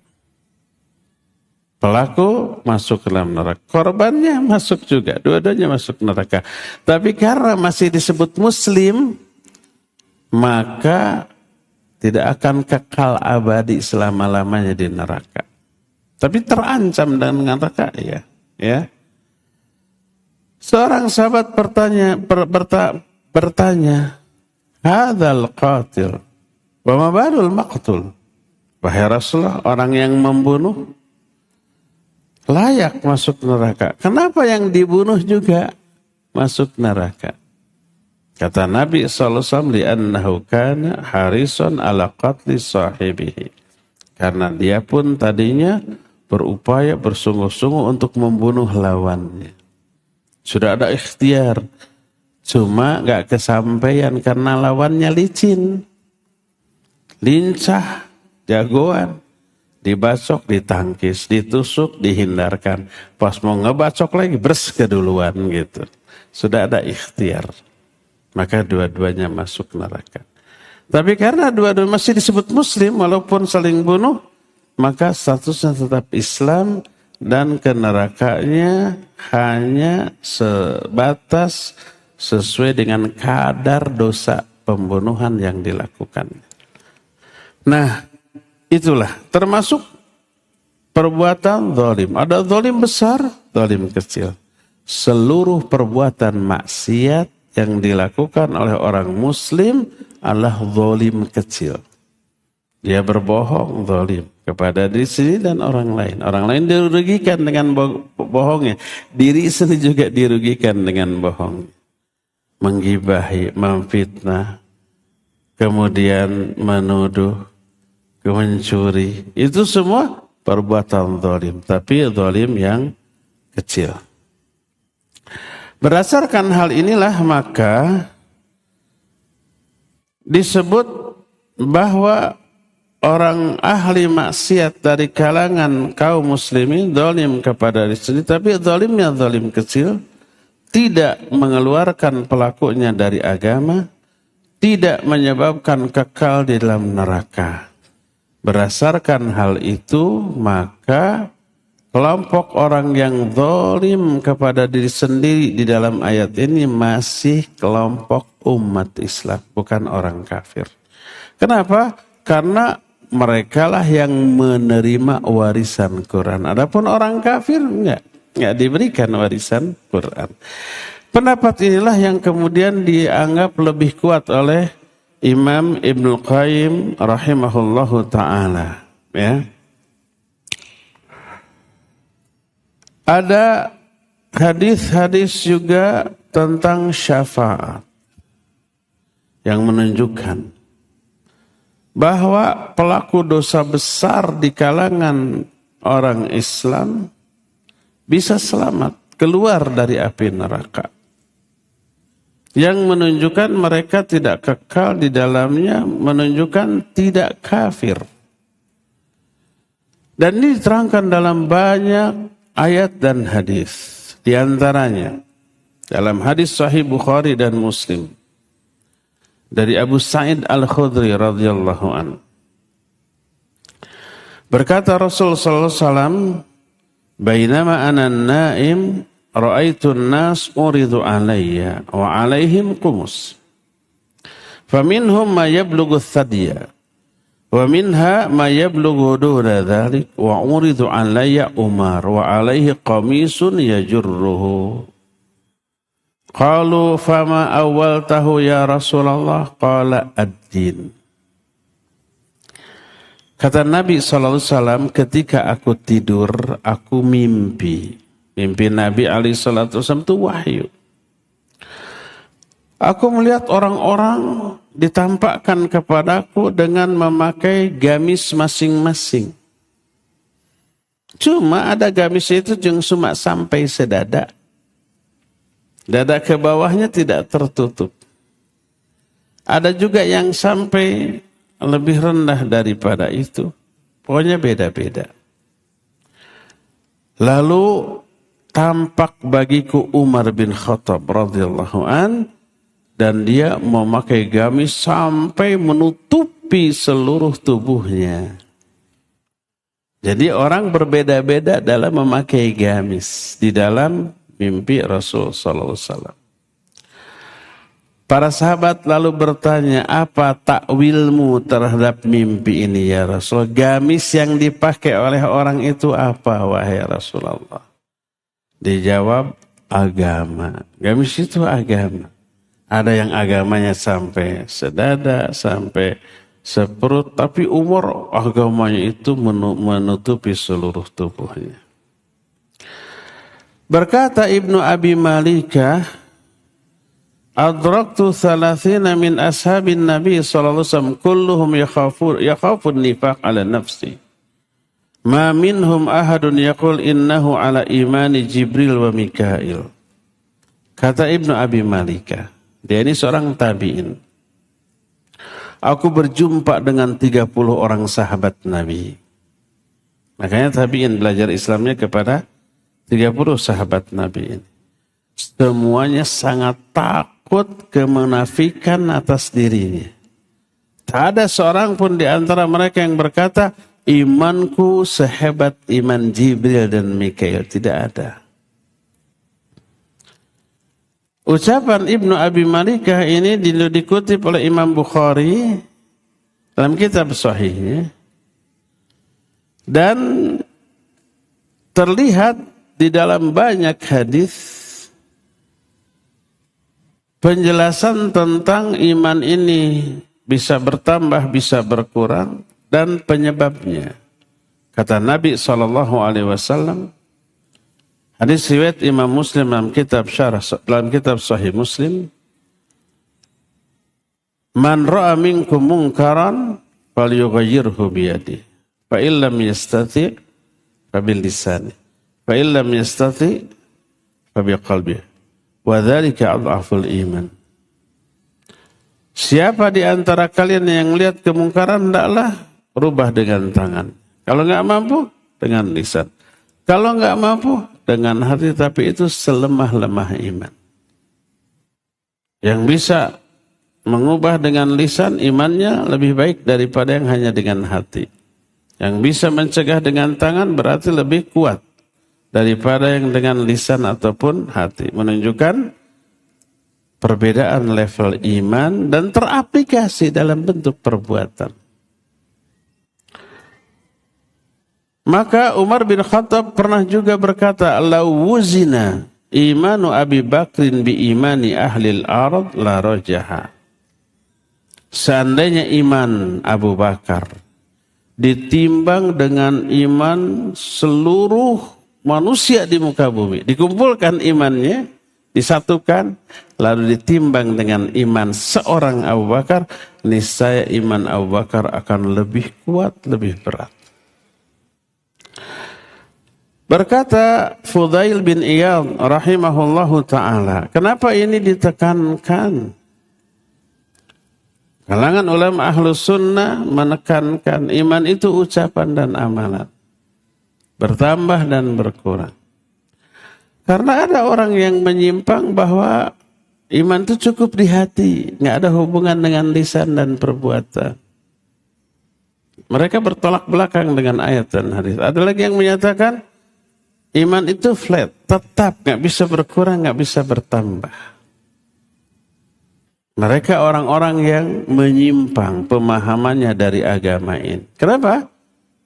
Pelaku masuk ke dalam neraka, korbannya masuk juga, dua-duanya masuk neraka. Tapi karena masih disebut muslim, maka tidak akan kekal abadi selama-lamanya di neraka. Tapi terancam dengan neraka, ya. Seorang sahabat bertanya, "Hadzal qatil, wa ma balul maqtul?" Wahai Rasulullah, orang yang membunuh layak masuk neraka. Kenapa yang dibunuh juga masuk neraka? Kata Nabi SAW, li'annahu kana harisun ala qatli sahibihi. Karena dia pun tadinya berupaya bersungguh-sungguh untuk membunuh lawannya. Sudah ada ikhtiar, cuma gak kesampaian karena lawannya licin. Lincah, jagoan. Dibacok, ditangkis, ditusuk, dihindarkan. Pas mau ngebacok lagi, bers keduluan gitu. Sudah ada ikhtiar. Maka dua-duanya masuk neraka. Tapi karena dua-duanya masih disebut muslim walaupun saling bunuh, maka statusnya tetap Islam dan ke nerakanya hanya sebatas sesuai dengan kadar dosa pembunuhan yang dilakukan. Nah, itulah termasuk perbuatan zalim. Ada zalim besar, zalim kecil. Seluruh perbuatan maksiat yang dilakukan oleh orang muslim adalah zalim kecil. Dia berbohong, zalim kepada diri sendiri dan orang lain. Orang lain dirugikan dengan bohongnya. Diri sendiri juga dirugikan dengan bohong. Menggibahi, memfitnah, kemudian menuduh, mencuri. Itu semua perbuatan zalim. Tapi zalim yang kecil. Berdasarkan hal inilah maka disebut bahwa orang ahli maksiat dari kalangan kaum muslimin zalim kepada diri sendiri, tapi zalimnya zalim kecil, tidak mengeluarkan pelakunya dari agama, tidak menyebabkan kekal di dalam neraka. Berdasarkan hal itu, maka kelompok orang yang zalim kepada diri sendiri di dalam ayat ini masih kelompok umat Islam, bukan orang kafir. Kenapa? Karena mereka lah yang menerima warisan Quran. Adapun orang kafir enggak diberikan warisan Quran. Pendapat inilah yang kemudian dianggap lebih kuat oleh Imam Ibnu Qayyim rahimahullahu ta'ala. Ya. Ada hadis-hadis juga tentang syafaat yang menunjukkan bahwa pelaku dosa besar di kalangan orang Islam bisa selamat keluar dari api neraka. Yang menunjukkan mereka tidak kekal di dalamnya, menunjukkan tidak kafir. Dan ini diterangkan dalam banyak ayat dan hadis. Di antaranya dalam hadis Sahih Bukhari dan Muslim dari Abu Sa'id Al-Khudri radhiyallahu anhu. Berkata Rasul sallallahu alaihi wasallam, "Bainama ana naim, ra'aitu an-nas uridu alayya wa 'alaihim qumus. Faminhum ma yablughu ath-thadya, wa minha ma yablughu duna dhalik, wa uridu alayya Umar wa 'alaihi qamisun yajurruhu." Qalu fama awwaltahu ya Rasulullah, qala ad-din. Kata Nabi SAW, ketika aku tidur, aku mimpi. Mimpi Nabi SAW itu wahyu. Aku melihat orang-orang ditampakkan kepadaku dengan memakai gamis masing-masing. Cuma ada gamis itu cuma sampai sedada. Dada ke bawahnya tidak tertutup. Ada juga yang sampai lebih rendah daripada itu. Pokoknya beda-beda. Lalu tampak bagiku Umar bin Khattab radhiyallahu an, dan dia memakai gamis sampai menutupi seluruh tubuhnya. Jadi orang berbeda-beda dalam memakai gamis di dalam mimpi Rasul sallallahu alaihi wasallam. Para sahabat lalu bertanya, apa takwilmu terhadap mimpi ini ya Rasul? Gamis yang dipakai oleh orang itu apa wahai Rasulullah? Dijawab, agama. Gamis itu agama. Ada yang agamanya sampai sedada, sampai seperut, tapi Umar agamanya itu menutupi seluruh tubuhnya. Berkata Ibnu Abi Malikah, adraktu 30 min ashabin Nabi sallallahu alaihi wasallam kulluhum yakhafun nifaq ala nafsi. Ma minhum ahadun yaqul innahu ala imani Jibril wa Mikail. Kata Ibnu Abi Malikah, dia ini seorang tabi'in. Aku berjumpa dengan 30 orang sahabat Nabi. Makanya tabi'in belajar Islamnya kepada 30 sahabat Nabi ini. Semuanya sangat takut kemunafikan atas dirinya. Tak ada seorang pun di antara mereka yang berkata, imanku sehebat iman Jibril dan Mikail. Tidak ada. Ucapan Ibnu Abi Malikah ini dikutip oleh Imam Bukhari dalam kitab Sahihnya, dan terlihat di dalam banyak hadis penjelasan tentang iman ini bisa bertambah, bisa berkurang, dan penyebabnya. Kata Nabi SAW, hadis riwayat Imam Muslim dalam kitab Sahih Muslim, man ra'a minkum munkaran falyughayyirhu biyadihi, fa illam yastati' fa bil lisani, fa illam yastati' fa biqalbihi, wa dzalika adhaful iman. Siapa di antara kalian yang lihat kemungkaran, hendaklah rubah dengan tangan. Kalau enggak mampu, dengan lisan. Kalau enggak mampu, dengan hati, tapi itu selemah-lemah iman. Yang bisa mengubah dengan lisan, imannya lebih baik daripada yang hanya dengan hati. Yang bisa mencegah dengan tangan berarti lebih kuat daripada yang dengan lisan ataupun hati. Menunjukkan perbedaan level iman dan teraplikasi dalam bentuk perbuatan. Maka Umar bin Khattab pernah juga berkata, "Lau wuzina imanu Abi Bakrin bi imani ahlil ard la rajaha." Seandainya iman Abu Bakar ditimbang dengan iman seluruh manusia di muka bumi, dikumpulkan imannya, disatukan, lalu ditimbang dengan iman seorang Abu Bakar, niscaya iman Abu Bakar akan lebih kuat, lebih berat. Berkata Fudail bin Iyad rahimahullahu ta'ala, kenapa ini ditekankan? Kalangan ulama ahlus sunnah menekankan iman itu ucapan dan amalan, bertambah dan berkurang. Karena ada orang yang menyimpang bahwa iman itu cukup di hati, nggak ada hubungan dengan lisan dan perbuatan. Mereka bertolak belakang dengan ayat dan hadis. Ada lagi yang menyatakan iman itu flat, tetap, nggak bisa berkurang, nggak bisa bertambah. Mereka orang-orang yang menyimpang pemahamannya dari agama ini. Kenapa?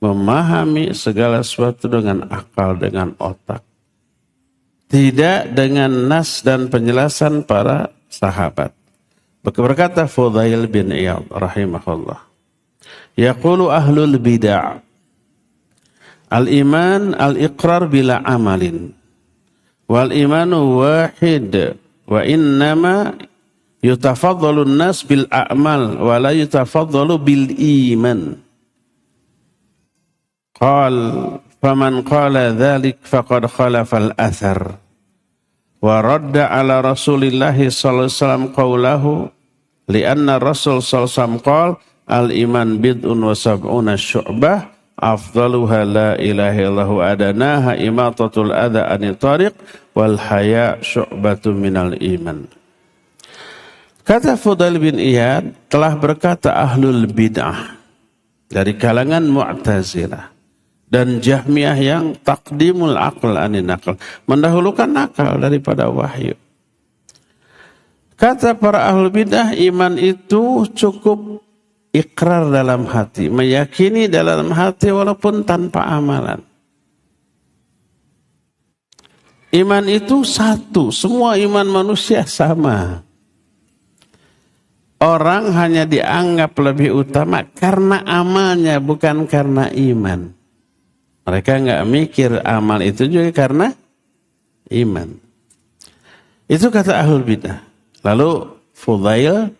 Memahami segala sesuatu dengan akal, dengan otak. Tidak dengan nas dan penjelasan para sahabat. Berkata Fudail bin Iyad rahimahullah, yaqulu ahlul bid'ah, al-iman al-iqrar bila amalin, wal imanu wahid, wa innama yutafaddalu an-nas bil a'mal, wa la yutafaddalu bil iman. Qal faman qala dhalik faqad khalafa al-athar wa radda ala rasulillahi sallallahu alaihi wasallam qawlahu lianna rasul sallallahu alaihi wasallam qala al-iman bid'un wa sab'una syu'bah afdaluha la ilaha illahu adanaha imatatul adha ani tariq wal haya syu'batu minal iman. Kata Fudail bin Iyad, telah berkata ahlul bid'ah dari kalangan Mu'tazilah dan Jahmiyah yang taqdimul aql anin naql, mendahulukan akal daripada wahyu. Kata para ahlul bid'ah, iman itu cukup ikrar dalam hati, meyakini dalam hati walaupun tanpa amalan. Iman itu satu, semua iman manusia sama. Orang hanya dianggap lebih utama karena amalnya, bukan karena iman. Mereka enggak mikir amal itu juga karena iman. Itu kata ahlul bidah. Lalu Fudail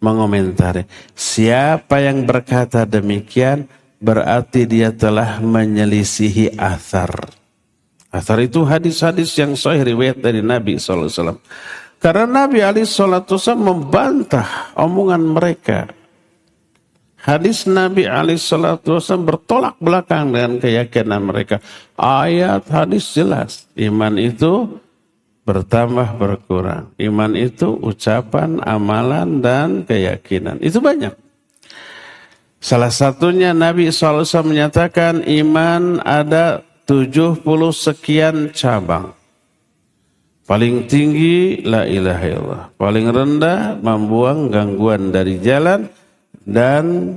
mengomentari, siapa yang berkata demikian berarti dia telah menyelisihi athar. Athar itu hadis-hadis yang sahih riwayat dari Nabi SAW. Karena Nabi SAW membantah omongan mereka. Hadis Nabi SAW bertolak belakang dengan keyakinan mereka. Ayat hadis jelas, iman itu bertambah berkurang. Iman itu ucapan, amalan, dan keyakinan. Itu banyak. Salah satunya Nabi SAW menyatakan iman ada 70 sekian cabang. Paling tinggi la ilaha illallah, paling rendah membuang gangguan dari jalan, dan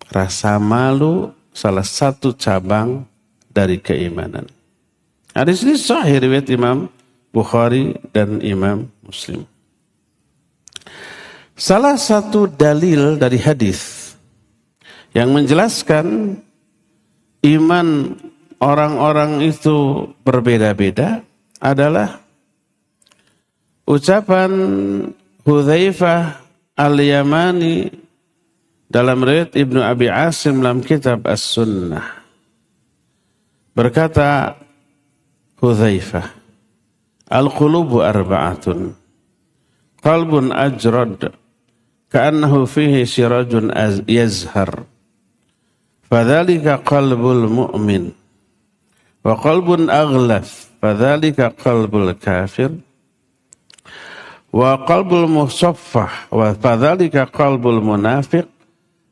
rasa malu salah satu cabang dari keimanan. Hadis ini sahih riwayat Imam Bukhari dan Imam Muslim. Salah satu dalil dari hadis yang menjelaskan iman orang-orang itu berbeda-beda adalah ucapan Hudzaifah al-Yamani dalam riwayat Ibnu Abi Asim dalam kitab As-Sunnah. Berkata Hudzaifah, "Al-qulubu arba'atun. Qalbun ajrad, ka'annahu fihi sirajun yazhar. Fadzalika qalbul mu'min. Wa qalbun aghlaf, fadzalika qalbul kafir. Wa qalbul musaffah, wa fadzalika qalbul munafiq.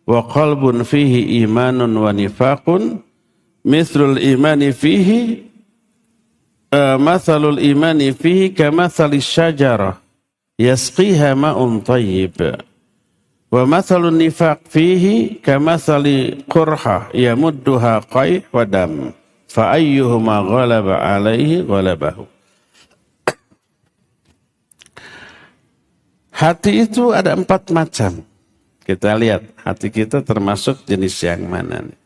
Wa qalbun fihi imanun wa nifaqun. Mithlul imani fihi, mathalul imani fihi kamathalis syajarah yasqiha ma'un tayyib. Wa mathalun nifaq fihi kamathali qurha yamudduha qayh wa dam. Fa ayyuhuma ghalaba alaihi ghalabahu." Hati itu ada 4 macam. Kita lihat hati kita termasuk jenis yang mana nih.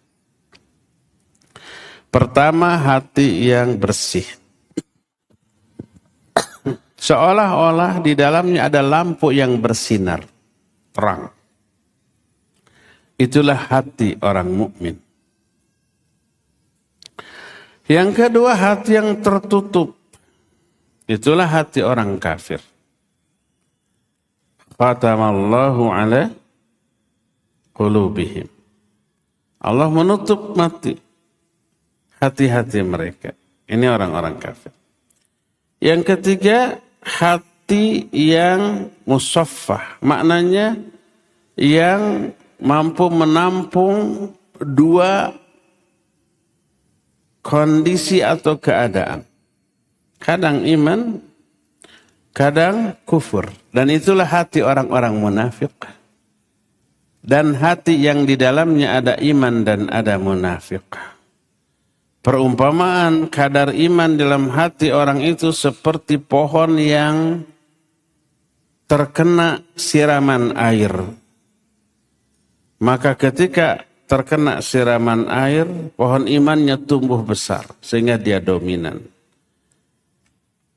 Pertama, hati yang bersih. Seolah-olah di dalamnya ada lampu yang bersinar, terang. Itulah hati orang mukmin. Yang kedua, hati yang tertutup. Itulah hati orang kafir. Khatamallahu ala qulubihim. Allah menutup hati-hati mereka. Ini orang-orang kafir. Yang ketiga, hati yang musaffah. Maknanya yang mampu menampung 2 kondisi atau keadaan. Kadang iman, kadang kufur. Dan itulah hati orang-orang munafik. Dan hati yang di dalamnya ada iman dan ada munafik. Perumpamaan kadar iman dalam hati orang itu seperti pohon yang terkena siraman air. Maka ketika terkena siraman air, pohon imannya tumbuh besar sehingga dia dominan.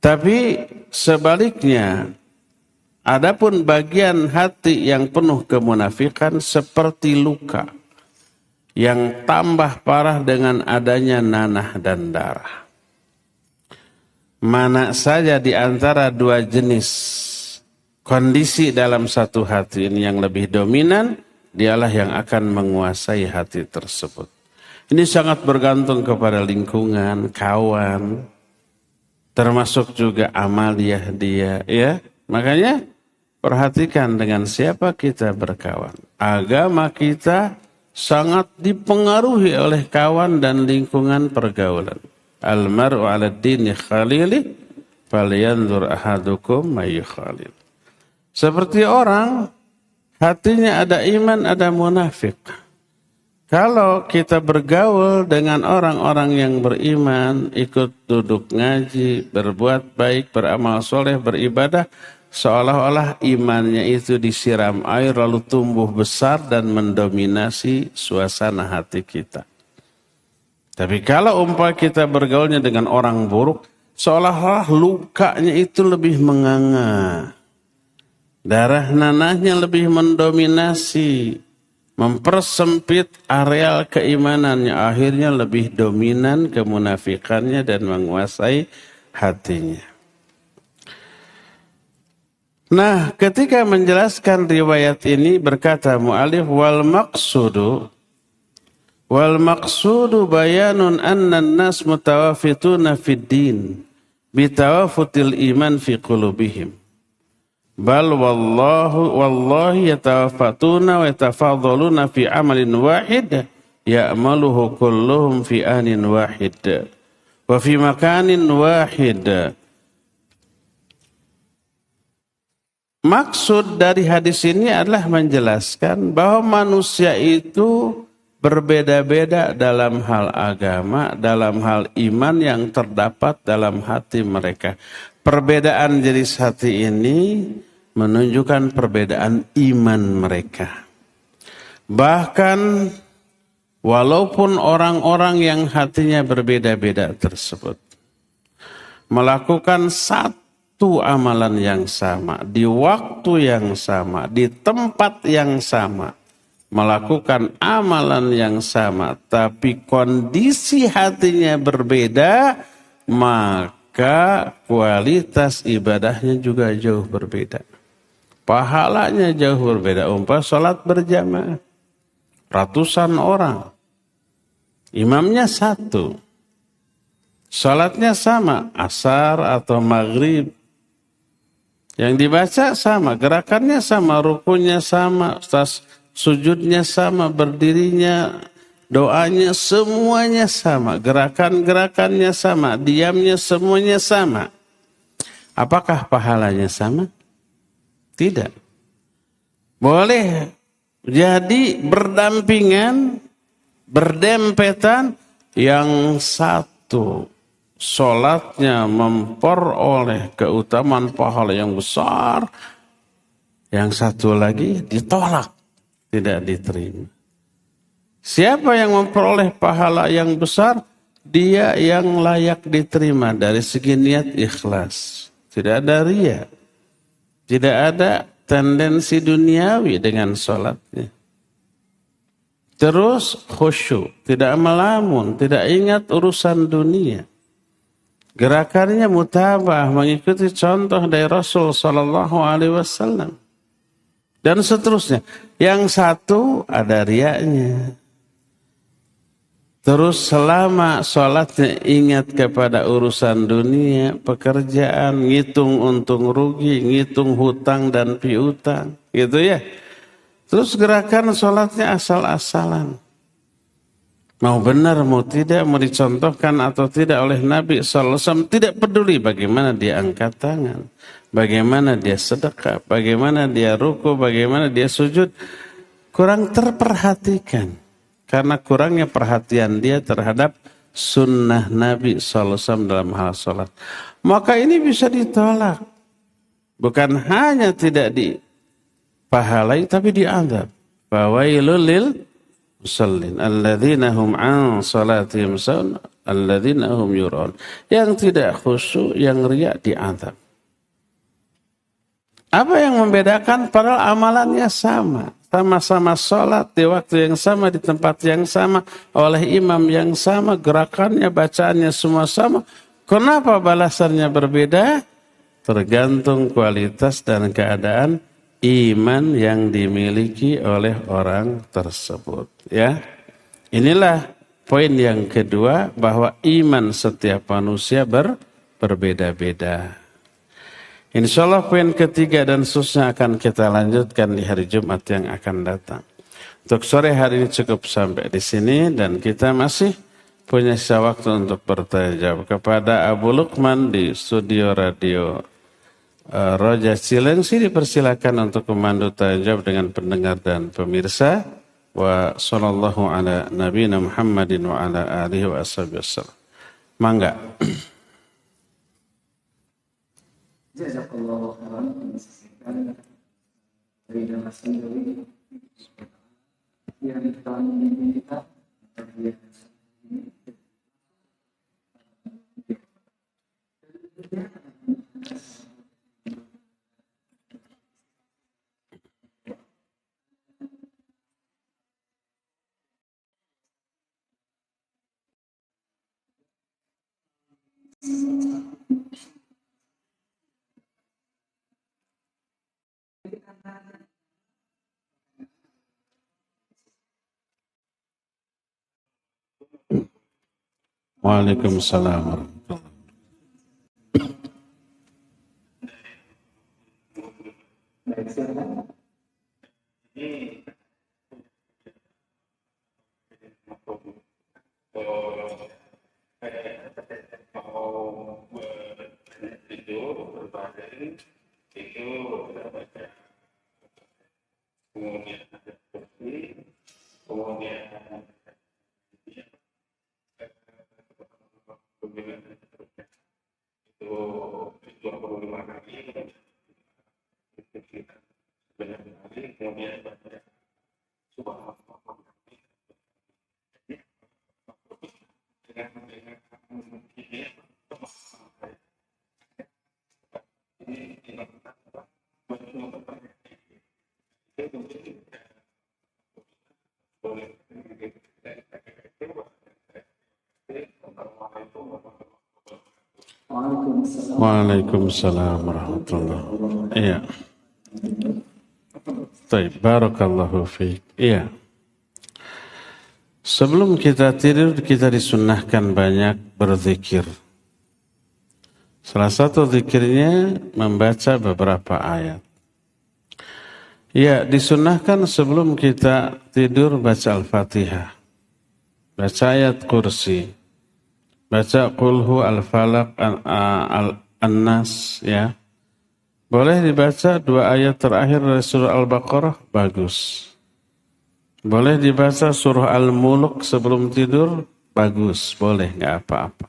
Tapi sebaliknya, adapun bagian hati yang penuh kemunafikan seperti luka yang tambah parah dengan adanya nanah dan darah. Mana saja di antara 2 jenis kondisi dalam satu hati ini yang lebih dominan, dialah yang akan menguasai hati tersebut. Ini sangat bergantung kepada lingkungan, kawan, termasuk juga amaliah dia, ya. Makanya perhatikan dengan siapa kita berkawan. Agama kita sangat dipengaruhi oleh kawan dan lingkungan pergaulan. Al-mar'u 'ala dini khalili falyanzur ahadukum may khalil. Seperti orang hatinya ada iman, ada munafik. Kalau kita bergaul dengan orang-orang yang beriman, ikut duduk ngaji, berbuat baik, beramal soleh, beribadah, seolah-olah imannya itu disiram air lalu tumbuh besar dan mendominasi suasana hati kita. Tapi kalau umpama kita bergaulnya dengan orang buruk, seolah-olah lukanya itu lebih menganga. Darah nanahnya lebih mendominasi, mempersempit areal keimanannya, akhirnya lebih dominan kemunafikannya dan menguasai hatinya. Nah, ketika menjelaskan riwayat ini berkata mu'alif wal maqsudu bayanun anna an-nas mutawafituna fid din bitawafutil iman fi qulubihim. Bal wallahi yatawafatuna wa yatafadhaluna fi amalin wahid ya'maluhu kulluhum fi anin wahid wa fi makanin wahid Maksud dari hadis ini adalah menjelaskan bahwa manusia itu berbeda-beda dalam hal agama, dalam hal iman yang terdapat dalam hati mereka. Perbedaan jenis hati ini menunjukkan perbedaan iman mereka. Bahkan walaupun orang-orang yang hatinya berbeda-beda tersebut melakukan satu amalan yang sama, di waktu yang sama, di tempat yang sama, melakukan amalan yang sama, tapi kondisi hatinya berbeda, maka kualitas ibadahnya juga jauh berbeda. Pahalanya jauh berbeda. Umpama sholat berjamaah, ratusan orang, imamnya satu, sholatnya sama, asar atau maghrib, yang dibaca sama, gerakannya sama, rukunya sama, sujudnya sama, berdirinya, doanya semuanya sama, gerakan-gerakannya sama, diamnya semuanya sama. Apakah pahalanya sama? Tidak. Boleh jadi berdampingan, berdempetan, yang satu sholatnya memperoleh keutamaan pahala yang besar, yang satu lagi ditolak, tidak diterima. Siapa yang memperoleh pahala yang besar? Dia yang layak diterima dari segi niat ikhlas. Tidak ada riya. Tidak ada tendensi duniawi dengan sholatnya. Terus khusyuk, tidak melamun, tidak ingat urusan dunia. Gerakannya mutabah, mengikuti contoh dari Rasul sallallahu alaihi wasallam. Dan seterusnya. Yang satu ada riyanya. Terus selama sholatnya ingat kepada urusan dunia, pekerjaan, ngitung untung rugi, ngitung hutang dan piutang, gitu ya. Terus gerakan sholatnya asal-asalan. Mau benar, mau tidak, mau dicontohkan atau tidak oleh Nabi SAW, tidak peduli bagaimana dia angkat tangan, bagaimana dia sedekah, bagaimana dia ruku, bagaimana dia sujud, kurang terperhatikan. Karena kurangnya perhatian dia terhadap sunnah Nabi SAW dalam hal sholat. Maka ini bisa ditolak. Bukan hanya tidak dipahalai, tapi dianggap. Fawailul lil musallin alladzina hum an salatihim sahun alladzina hum yura'un. Yang tidak khusyuk, yang riya dianggap. Apa yang membedakan? Padahal amalannya sama. Sama-sama sholat di waktu yang sama, di tempat yang sama, oleh imam yang sama, gerakannya, bacaannya semua sama. Kenapa balasannya berbeda? Tergantung kualitas dan keadaan iman yang dimiliki oleh orang tersebut. Ya, inilah poin yang kedua, bahwa iman setiap manusia berbeda-beda. Insyaallah poin ketiga dan seterusnya akan kita lanjutkan di hari Jumat yang akan datang. Untuk sore hari ini cukup sampai di sini, dan kita masih punya sisa waktu untuk bertanya jawab kepada Abu Lukman di studio radio Roja Cilengsi. Dipersilakan untuk memandu tanya jawab dengan pendengar dan pemirsa. Wa sallallahu ala nabiyina Muhammadin wa ala alihi wa wasallam. Mangga. Jazakallahu khairan menyampaikan dari dalam sendiri yang telah kita Waalaikumsalam warahmatullahi itu berbadan itu Waalaikumsalam warahmatullahi wabarakatuh. Iya. Baik, barakallahu fiik. Iya. Sebelum kita tidur, kita disunnahkan banyak berzikir. Salah satu zikirnya membaca beberapa ayat. Ya, disunnahkan sebelum kita tidur baca Al-Fatihah. Baca ayat kursi. Baca Qulhu Al-Falaq An-Nas, ya. Boleh dibaca 2 ayat terakhir dari surah Al-Baqarah, bagus. Boleh dibaca surah Al-Mulk sebelum tidur, bagus, boleh, enggak apa-apa.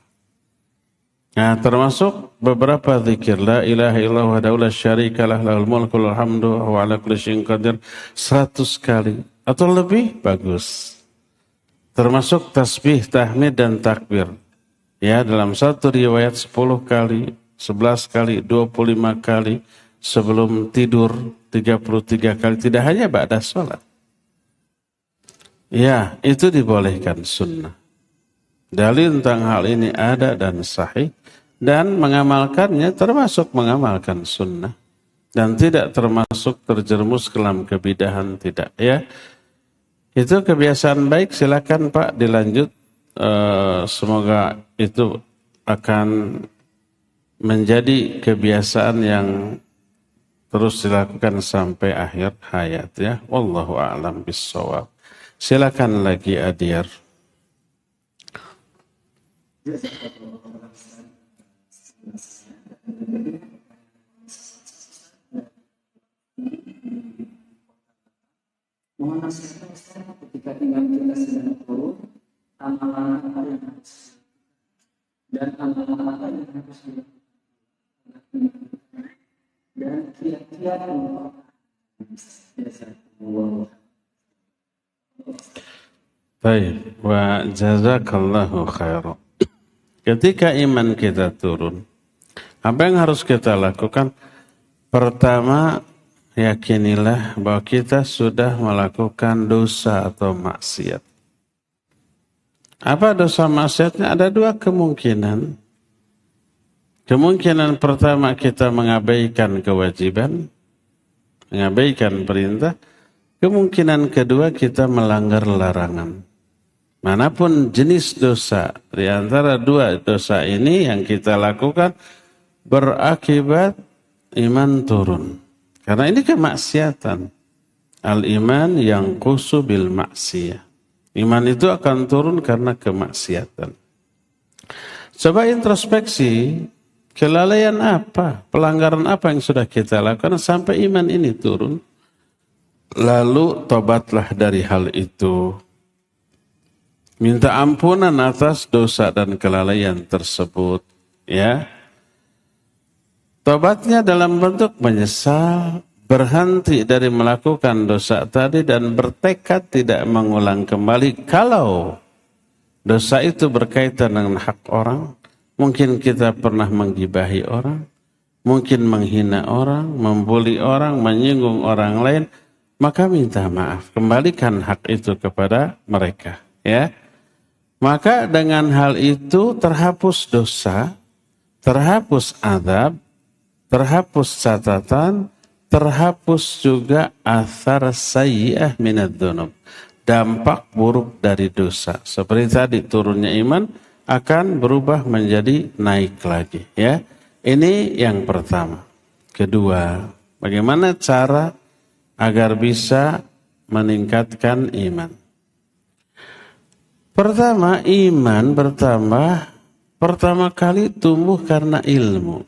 Nah, termasuk beberapa zikir, la ilaha illallah wahdahu la syarikalah lahul mulku wal hamdu wa ala kulli syai'in qadir 100 kali atau lebih, bagus. Termasuk tasbih, tahmid dan takbir. Ya, dalam satu riwayat 10 kali, 11 kali, 25 kali, sebelum tidur 33 kali, tidak hanya ba'da sholat. Ya, itu dibolehkan sunnah. Dalil tentang hal ini ada dan sahih, dan mengamalkannya termasuk mengamalkan sunnah, dan tidak termasuk terjerumus ke dalam kebidahan, tidak. Ya, itu kebiasaan baik, silakan Pak dilanjut. Semoga itu akan menjadi kebiasaan yang terus dilakukan sampai akhir hayat, ya. Wallahu a'lam bissawab. Silakan lagi Adir. Mohon nasihatnya Ustaz, ketika iman kita sedang turun, amalan apa yang harus dan amalan apa yang harus dilakukan dan kiat-kiat Baik, wa jazakallahu khairan. Ketika iman kita turun, apa yang harus kita lakukan? Pertama, yakinilah bahwa kita sudah melakukan dosa atau maksiat. Apa dosa maksiatnya? Ada 2 kemungkinan. Kemungkinan pertama, kita mengabaikan kewajiban, mengabaikan perintah. Kemungkinan kedua, kita melanggar larangan. Manapun jenis dosa, di antara 2 dosa ini yang kita lakukan berakibat iman turun. Karena ini kemaksiatan. Al-iman yang qusu bil maksiyah. Iman itu akan turun karena kemaksiatan. Coba introspeksi, kelalaian apa, pelanggaran apa yang sudah kita lakukan sampai iman ini turun. Lalu tobatlah dari hal itu. Minta ampunan atas dosa dan kelalaian tersebut, ya. Tobatnya dalam bentuk menyesal, berhenti dari melakukan dosa tadi dan bertekad tidak mengulang kembali. Kalau dosa itu berkaitan dengan hak orang, mungkin kita pernah menggibahi orang, mungkin menghina orang, membuli orang, menyinggung orang lain, maka minta maaf, kembalikan hak itu kepada mereka, ya. Maka dengan hal itu terhapus dosa, terhapus azab, terhapus catatan, terhapus juga athar sayyi'ah minad dzunub, dampak buruk dari dosa. Seperti tadi turunnya iman akan berubah menjadi naik lagi, ya. Ini yang pertama. Kedua, bagaimana cara agar bisa meningkatkan iman? Pertama, iman bertambah pertama kali tumbuh karena ilmu.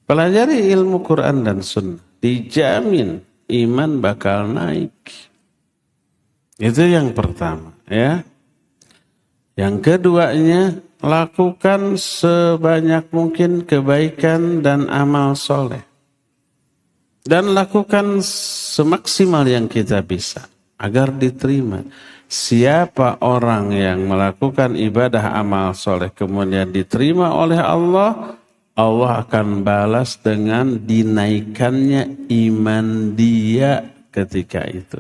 Pelajari ilmu Quran dan Sunnah, dijamin iman bakal naik. Itu yang pertama, ya. Yang keduanya, lakukan sebanyak mungkin kebaikan dan amal soleh. Dan lakukan semaksimal yang kita bisa agar diterima. Siapa orang yang melakukan ibadah amal soleh kemudian diterima oleh Allah, Allah akan balas dengan dinaikannya iman dia ketika itu.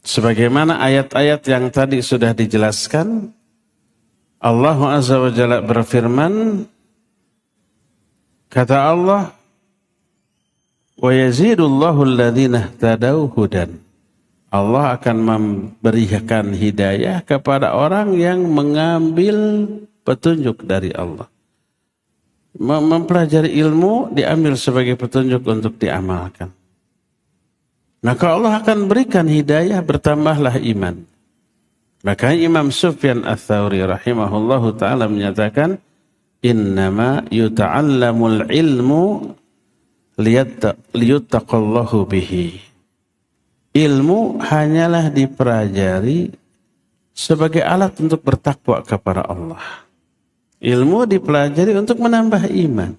Sebagaimana ayat-ayat yang tadi sudah dijelaskan, Allah Azza wa Jalla berfirman, kata Allah, wa yazidullahu alladhina ihtadaw hudan. Allah akan memberikan hidayah kepada orang yang mengambil petunjuk dari Allah. Mempelajari ilmu diambil sebagai petunjuk untuk diamalkan. Maka Allah akan berikan hidayah, bertambahlah iman. Maka Imam Sufyan Ats-Tsauri rahimahullahu ta'ala menyatakan, innama yuta'allamul ilmu liyuttaqallahu bihi. Ilmu hanyalah dipelajari sebagai alat untuk bertakwa kepada Allah. Ilmu dipelajari untuk menambah iman.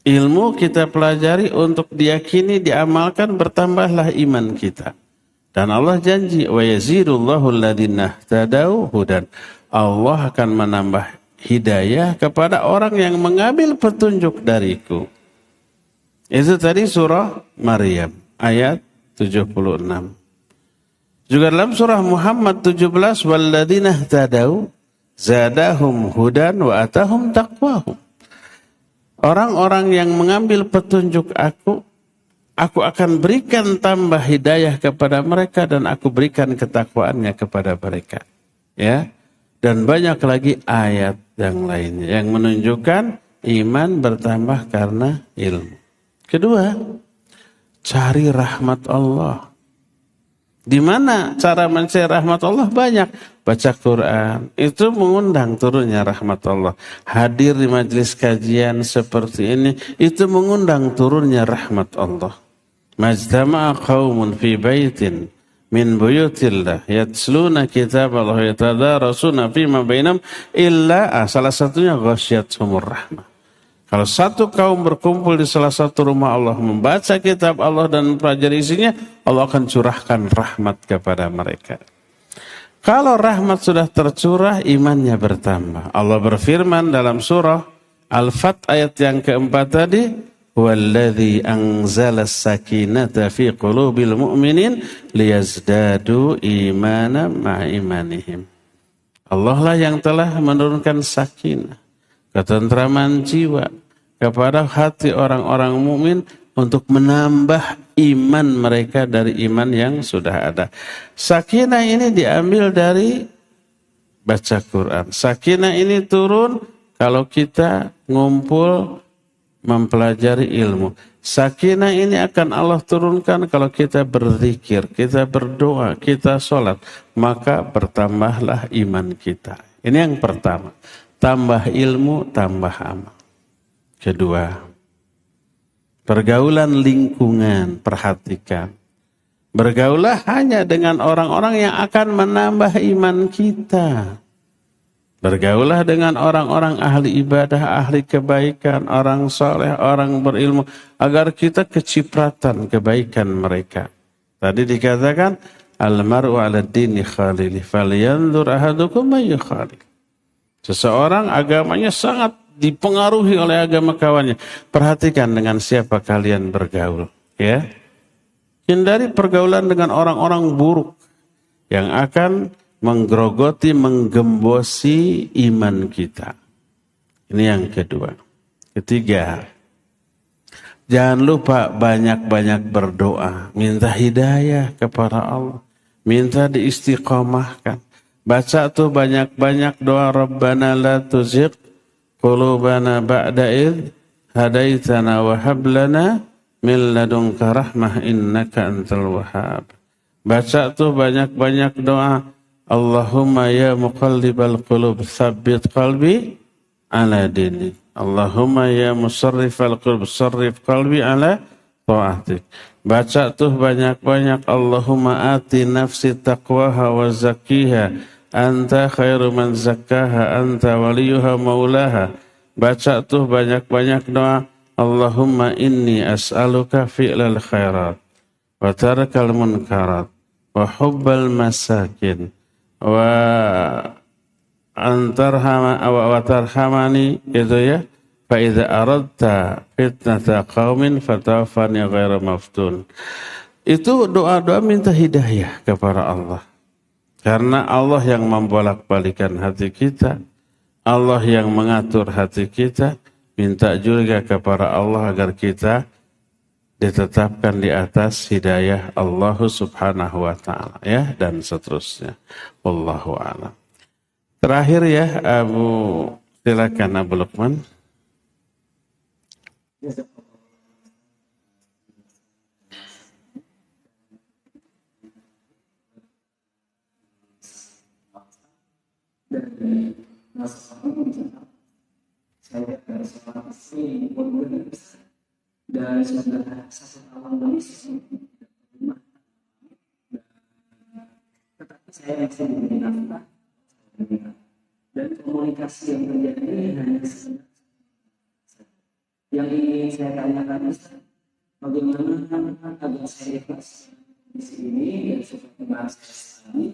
Ilmu kita pelajari untuk diyakini, diamalkan, bertambahlah iman kita. Dan Allah janji, wa yazidullahu alladhina ihtadaw hudan. Allah akan menambah hidayah kepada orang yang mengambil petunjuk dariku. Itu tadi surah Maryam ayat 76. Juga dalam surah Muhammad 17, walladzina ihtadaw zadahum hudan wa atahum taqwahum. Orang-orang yang mengambil petunjuk aku akan berikan tambah hidayah kepada mereka dan aku berikan ketakwaannya kepada mereka. Ya. Dan banyak lagi ayat yang lainnya yang menunjukkan iman bertambah karena ilmu. Kedua, cari rahmat Allah. Di mana cara mencari rahmat Allah? Banyak. Baca Quran, itu mengundang turunnya rahmat Allah. Hadir di majelis kajian seperti ini, itu mengundang turunnya rahmat Allah. Majtama'a qaumun fi baitin min buyutillah yatsluna kitab Allah yatadarasuna fima bainahum illa salah satunya ghasyiyatuhumur rahmah. Kalau satu kaum berkumpul di salah satu rumah Allah membaca kitab Allah dan mempelajari isinya, Allah akan curahkan rahmat kepada mereka. Kalau rahmat sudah tercurah, imannya bertambah. Allah berfirman dalam surah Al-Fat ayat yang keempat tadi, "Walladzi anzala as-sakinata fi qulubil mu'minin liyazdadu imanan ma'a imanihim." Allah lah yang telah menurunkan sakinah, ketentraman jiwa kepada hati orang-orang mukmin untuk menambah iman mereka dari iman yang sudah ada. Sakinah ini diambil dari baca Quran. Sakinah ini turun kalau kita ngumpul mempelajari ilmu. Sakinah ini akan Allah turunkan kalau kita berzikir, kita berdoa, kita sholat. Maka bertambahlah iman kita. Ini yang pertama. Tambah ilmu, tambah amal. Kedua, pergaulan lingkungan, perhatikan. Bergaulah hanya dengan orang-orang yang akan menambah iman kita. Bergaulah dengan orang-orang ahli ibadah, ahli kebaikan, orang soleh, orang berilmu, agar kita kecipratan kebaikan mereka. Tadi dikatakan, al-mar'u 'ala dini khalili, falyanzur ahadukum may yukhalil. Seseorang agamanya sangat dipengaruhi oleh agama kawannya. Perhatikan dengan siapa kalian bergaul. Ya. Hindari pergaulan dengan orang-orang buruk yang akan menggerogoti, menggembosi iman kita. Ini yang kedua. Ketiga, jangan lupa banyak-banyak berdoa. Minta hidayah kepada Allah. Minta diistiqomahkan. Baca tuh banyak-banyak doa. Rabbana la tuzigh qulubana ba'da idh hadaitana wa hab lana min ladunka rahmah innaka antal wahhab. Baca tuh banyak-banyak doa. Allahumma ya muqallibal qulub tsabbit qalbi ala dinik. Allahumma ya musarrifal qulub sarrif qalbi ala ta'atik. Baca tuh banyak-banyak, Allahumma ati nafsi taqwaha wa zakkiha, anta khairu man zakkaha, anta waliyuha maulaha. Baca tuh banyak-banyak doa, Allahumma inni as'aluka fi'lal khairat, wa tarkal munkarat, wa hubbal masakin, wa tarhamani, itu ya. Fa idza aradta fitnata qaumin fatawaffani ghaira maftun. Itu doa-doa minta hidayah kepada Allah. Karena Allah yang membolak-balikan hati kita, Allah yang mengatur hati kita, minta juga kepada Allah agar kita ditetapkan di atas hidayah Allah Subhanahu wa taala, ya, dan seterusnya. Wallahu a'lam. Terakhir ya, silakan Abu Lukman. Dari masalah saya seorang istri dan saudara satu tahun tetapi saya masih diberi nafkah dan komunikasi yang terjadi hanya sekedar. Yang ingin saya tanyakan, bagaimana agar saya ikhlas di sini dan seperti bahasa Islami,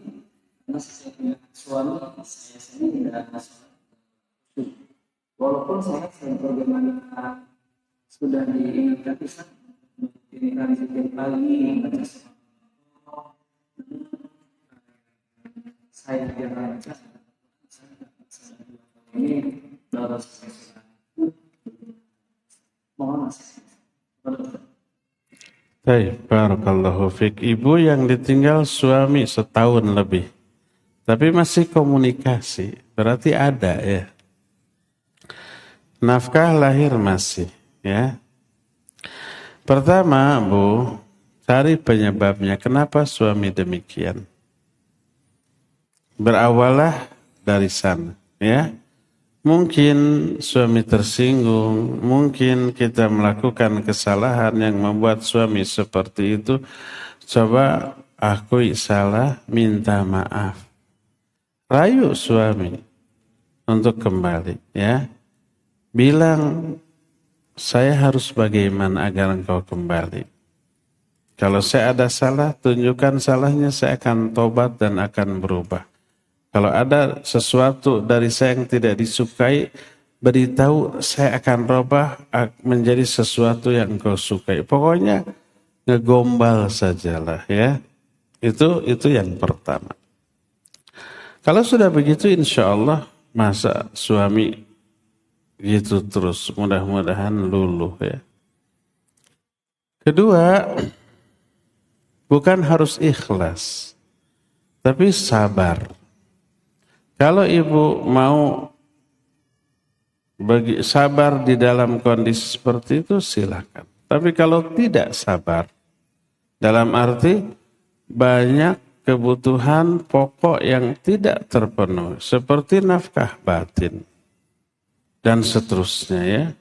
karena saya punya suami, saya sendiri tidak masalah. Walaupun saya bagaimana sudah diingatkan Islam, dirikan zikir pagi, baca saya kira ini baru selesai. Baik, barakallahu fiik. Ibu yang ditinggal suami setahun lebih, tapi masih komunikasi, berarti ada ya. Nafkah lahir masih, ya. Pertama, Bu, cari penyebabnya. Kenapa suami demikian? Berawalah dari sana, ya. Mungkin suami tersinggung, mungkin kita melakukan kesalahan yang membuat suami seperti itu. Coba akui salah, minta maaf. Rayu suami untuk kembali, ya. Bilang, saya harus bagaimana agar engkau kembali. Kalau saya ada salah, tunjukkan salahnya, saya akan tobat dan akan berubah. Kalau ada sesuatu dari saya yang tidak disukai, beritahu saya akan rubah menjadi sesuatu yang engkau sukai. Pokoknya ngegombal sajalah, ya. Itu yang pertama. Kalau sudah begitu, insya Allah masa suami gitu terus, mudah-mudahan luluh, ya. Kedua, bukan harus ikhlas, tapi sabar. Kalau ibu mau sabar di dalam kondisi seperti itu, silakan. Tapi kalau tidak sabar, dalam arti banyak kebutuhan pokok yang tidak terpenuhi, seperti nafkah batin dan seterusnya, ya.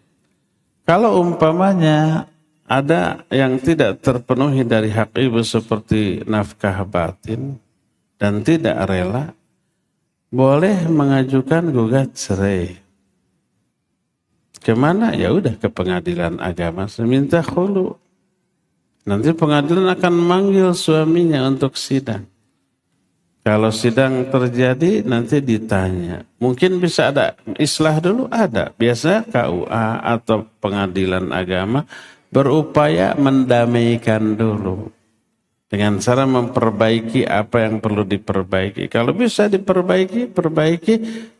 Kalau umpamanya ada yang tidak terpenuhi dari hak ibu seperti nafkah batin dan tidak rela, boleh mengajukan gugat cerai. Kemana? Ya udah ke pengadilan agama, minta khulu. Nanti pengadilan akan manggil suaminya untuk sidang. Kalau sidang terjadi, nanti ditanya. Mungkin bisa ada islah dulu, ada. Biasanya KUA atau pengadilan agama berupaya mendamaikan dulu. Dengan cara memperbaiki apa yang perlu diperbaiki. Kalau bisa diperbaiki,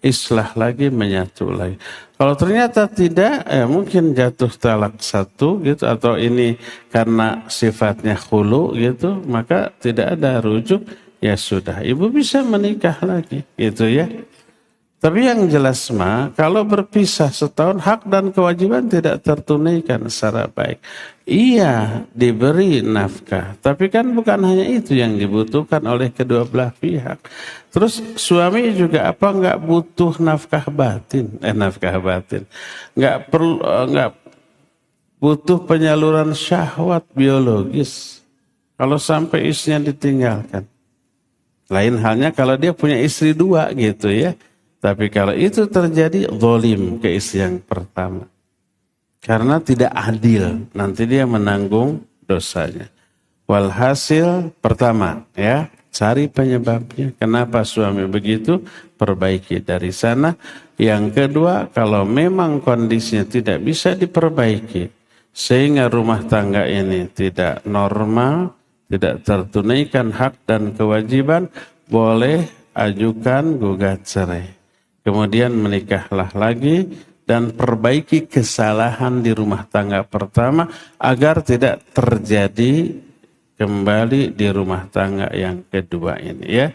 islah lagi, menyatu lagi. Kalau ternyata tidak, ya mungkin jatuh talak satu gitu, atau ini karena sifatnya khulu gitu, maka tidak ada rujuk, ya sudah, ibu bisa menikah lagi, gitu ya. Tapi yang jelas mah, kalau berpisah setahun, hak dan kewajiban tidak tertunaikan secara baik. Iya, diberi nafkah. Tapi kan bukan hanya itu yang dibutuhkan oleh kedua belah pihak. Terus suami juga apa enggak butuh nafkah batin? Nafkah batin. Enggak perlu, enggak butuh penyaluran syahwat biologis. Kalau sampai istrinya ditinggalkan. Lain halnya kalau dia punya istri 2 gitu ya. Tapi kalau itu terjadi, zalim ke istri yang pertama. Karena tidak adil, nanti dia menanggung dosanya. Walhasil pertama ya, cari penyebabnya. Kenapa suami begitu? Perbaiki dari sana. Yang kedua, kalau memang kondisinya tidak bisa diperbaiki, sehingga rumah tangga ini tidak normal, tidak tertunaikan hak dan kewajiban, boleh ajukan gugat cerai. Kemudian menikahlah lagi dan perbaiki kesalahan di rumah tangga pertama agar tidak terjadi kembali di rumah tangga yang kedua ini ya.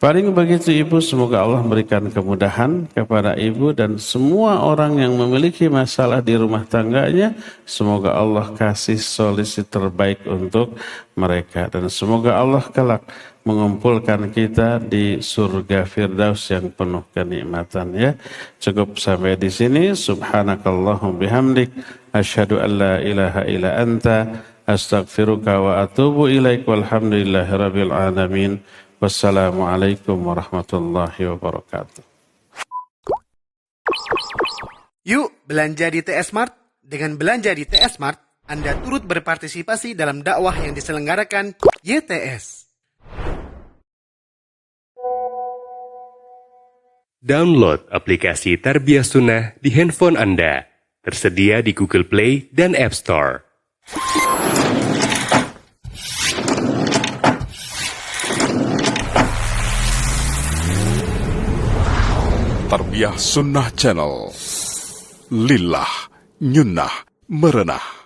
Paling begitu Ibu, semoga Allah memberikan kemudahan kepada Ibu dan semua orang yang memiliki masalah di rumah tangganya. Semoga Allah kasih solusi terbaik untuk mereka. Dan semoga Allah kelak mengumpulkan kita di surga Firdaus yang penuh kenikmatan ya. Cukup sampai di sini. Subhanakallahum bihamdik. Asyhadu an la ilaha illa anta. Astaghfiruka wa atubu ilaik. Walhamdulillahi rabbil alamin. Wassalamualaikum warahmatullahi wabarakatuh. Yuk belanja di TS Mart. Dengan belanja di TS Mart, Anda turut berpartisipasi dalam dakwah yang diselenggarakan YTS. Download aplikasi Tarbiyah Sunnah di handphone Anda. Tersedia di Google Play dan App Store. Tarbiyah Sunnah Channel. Lillah, nyunnah, merenah.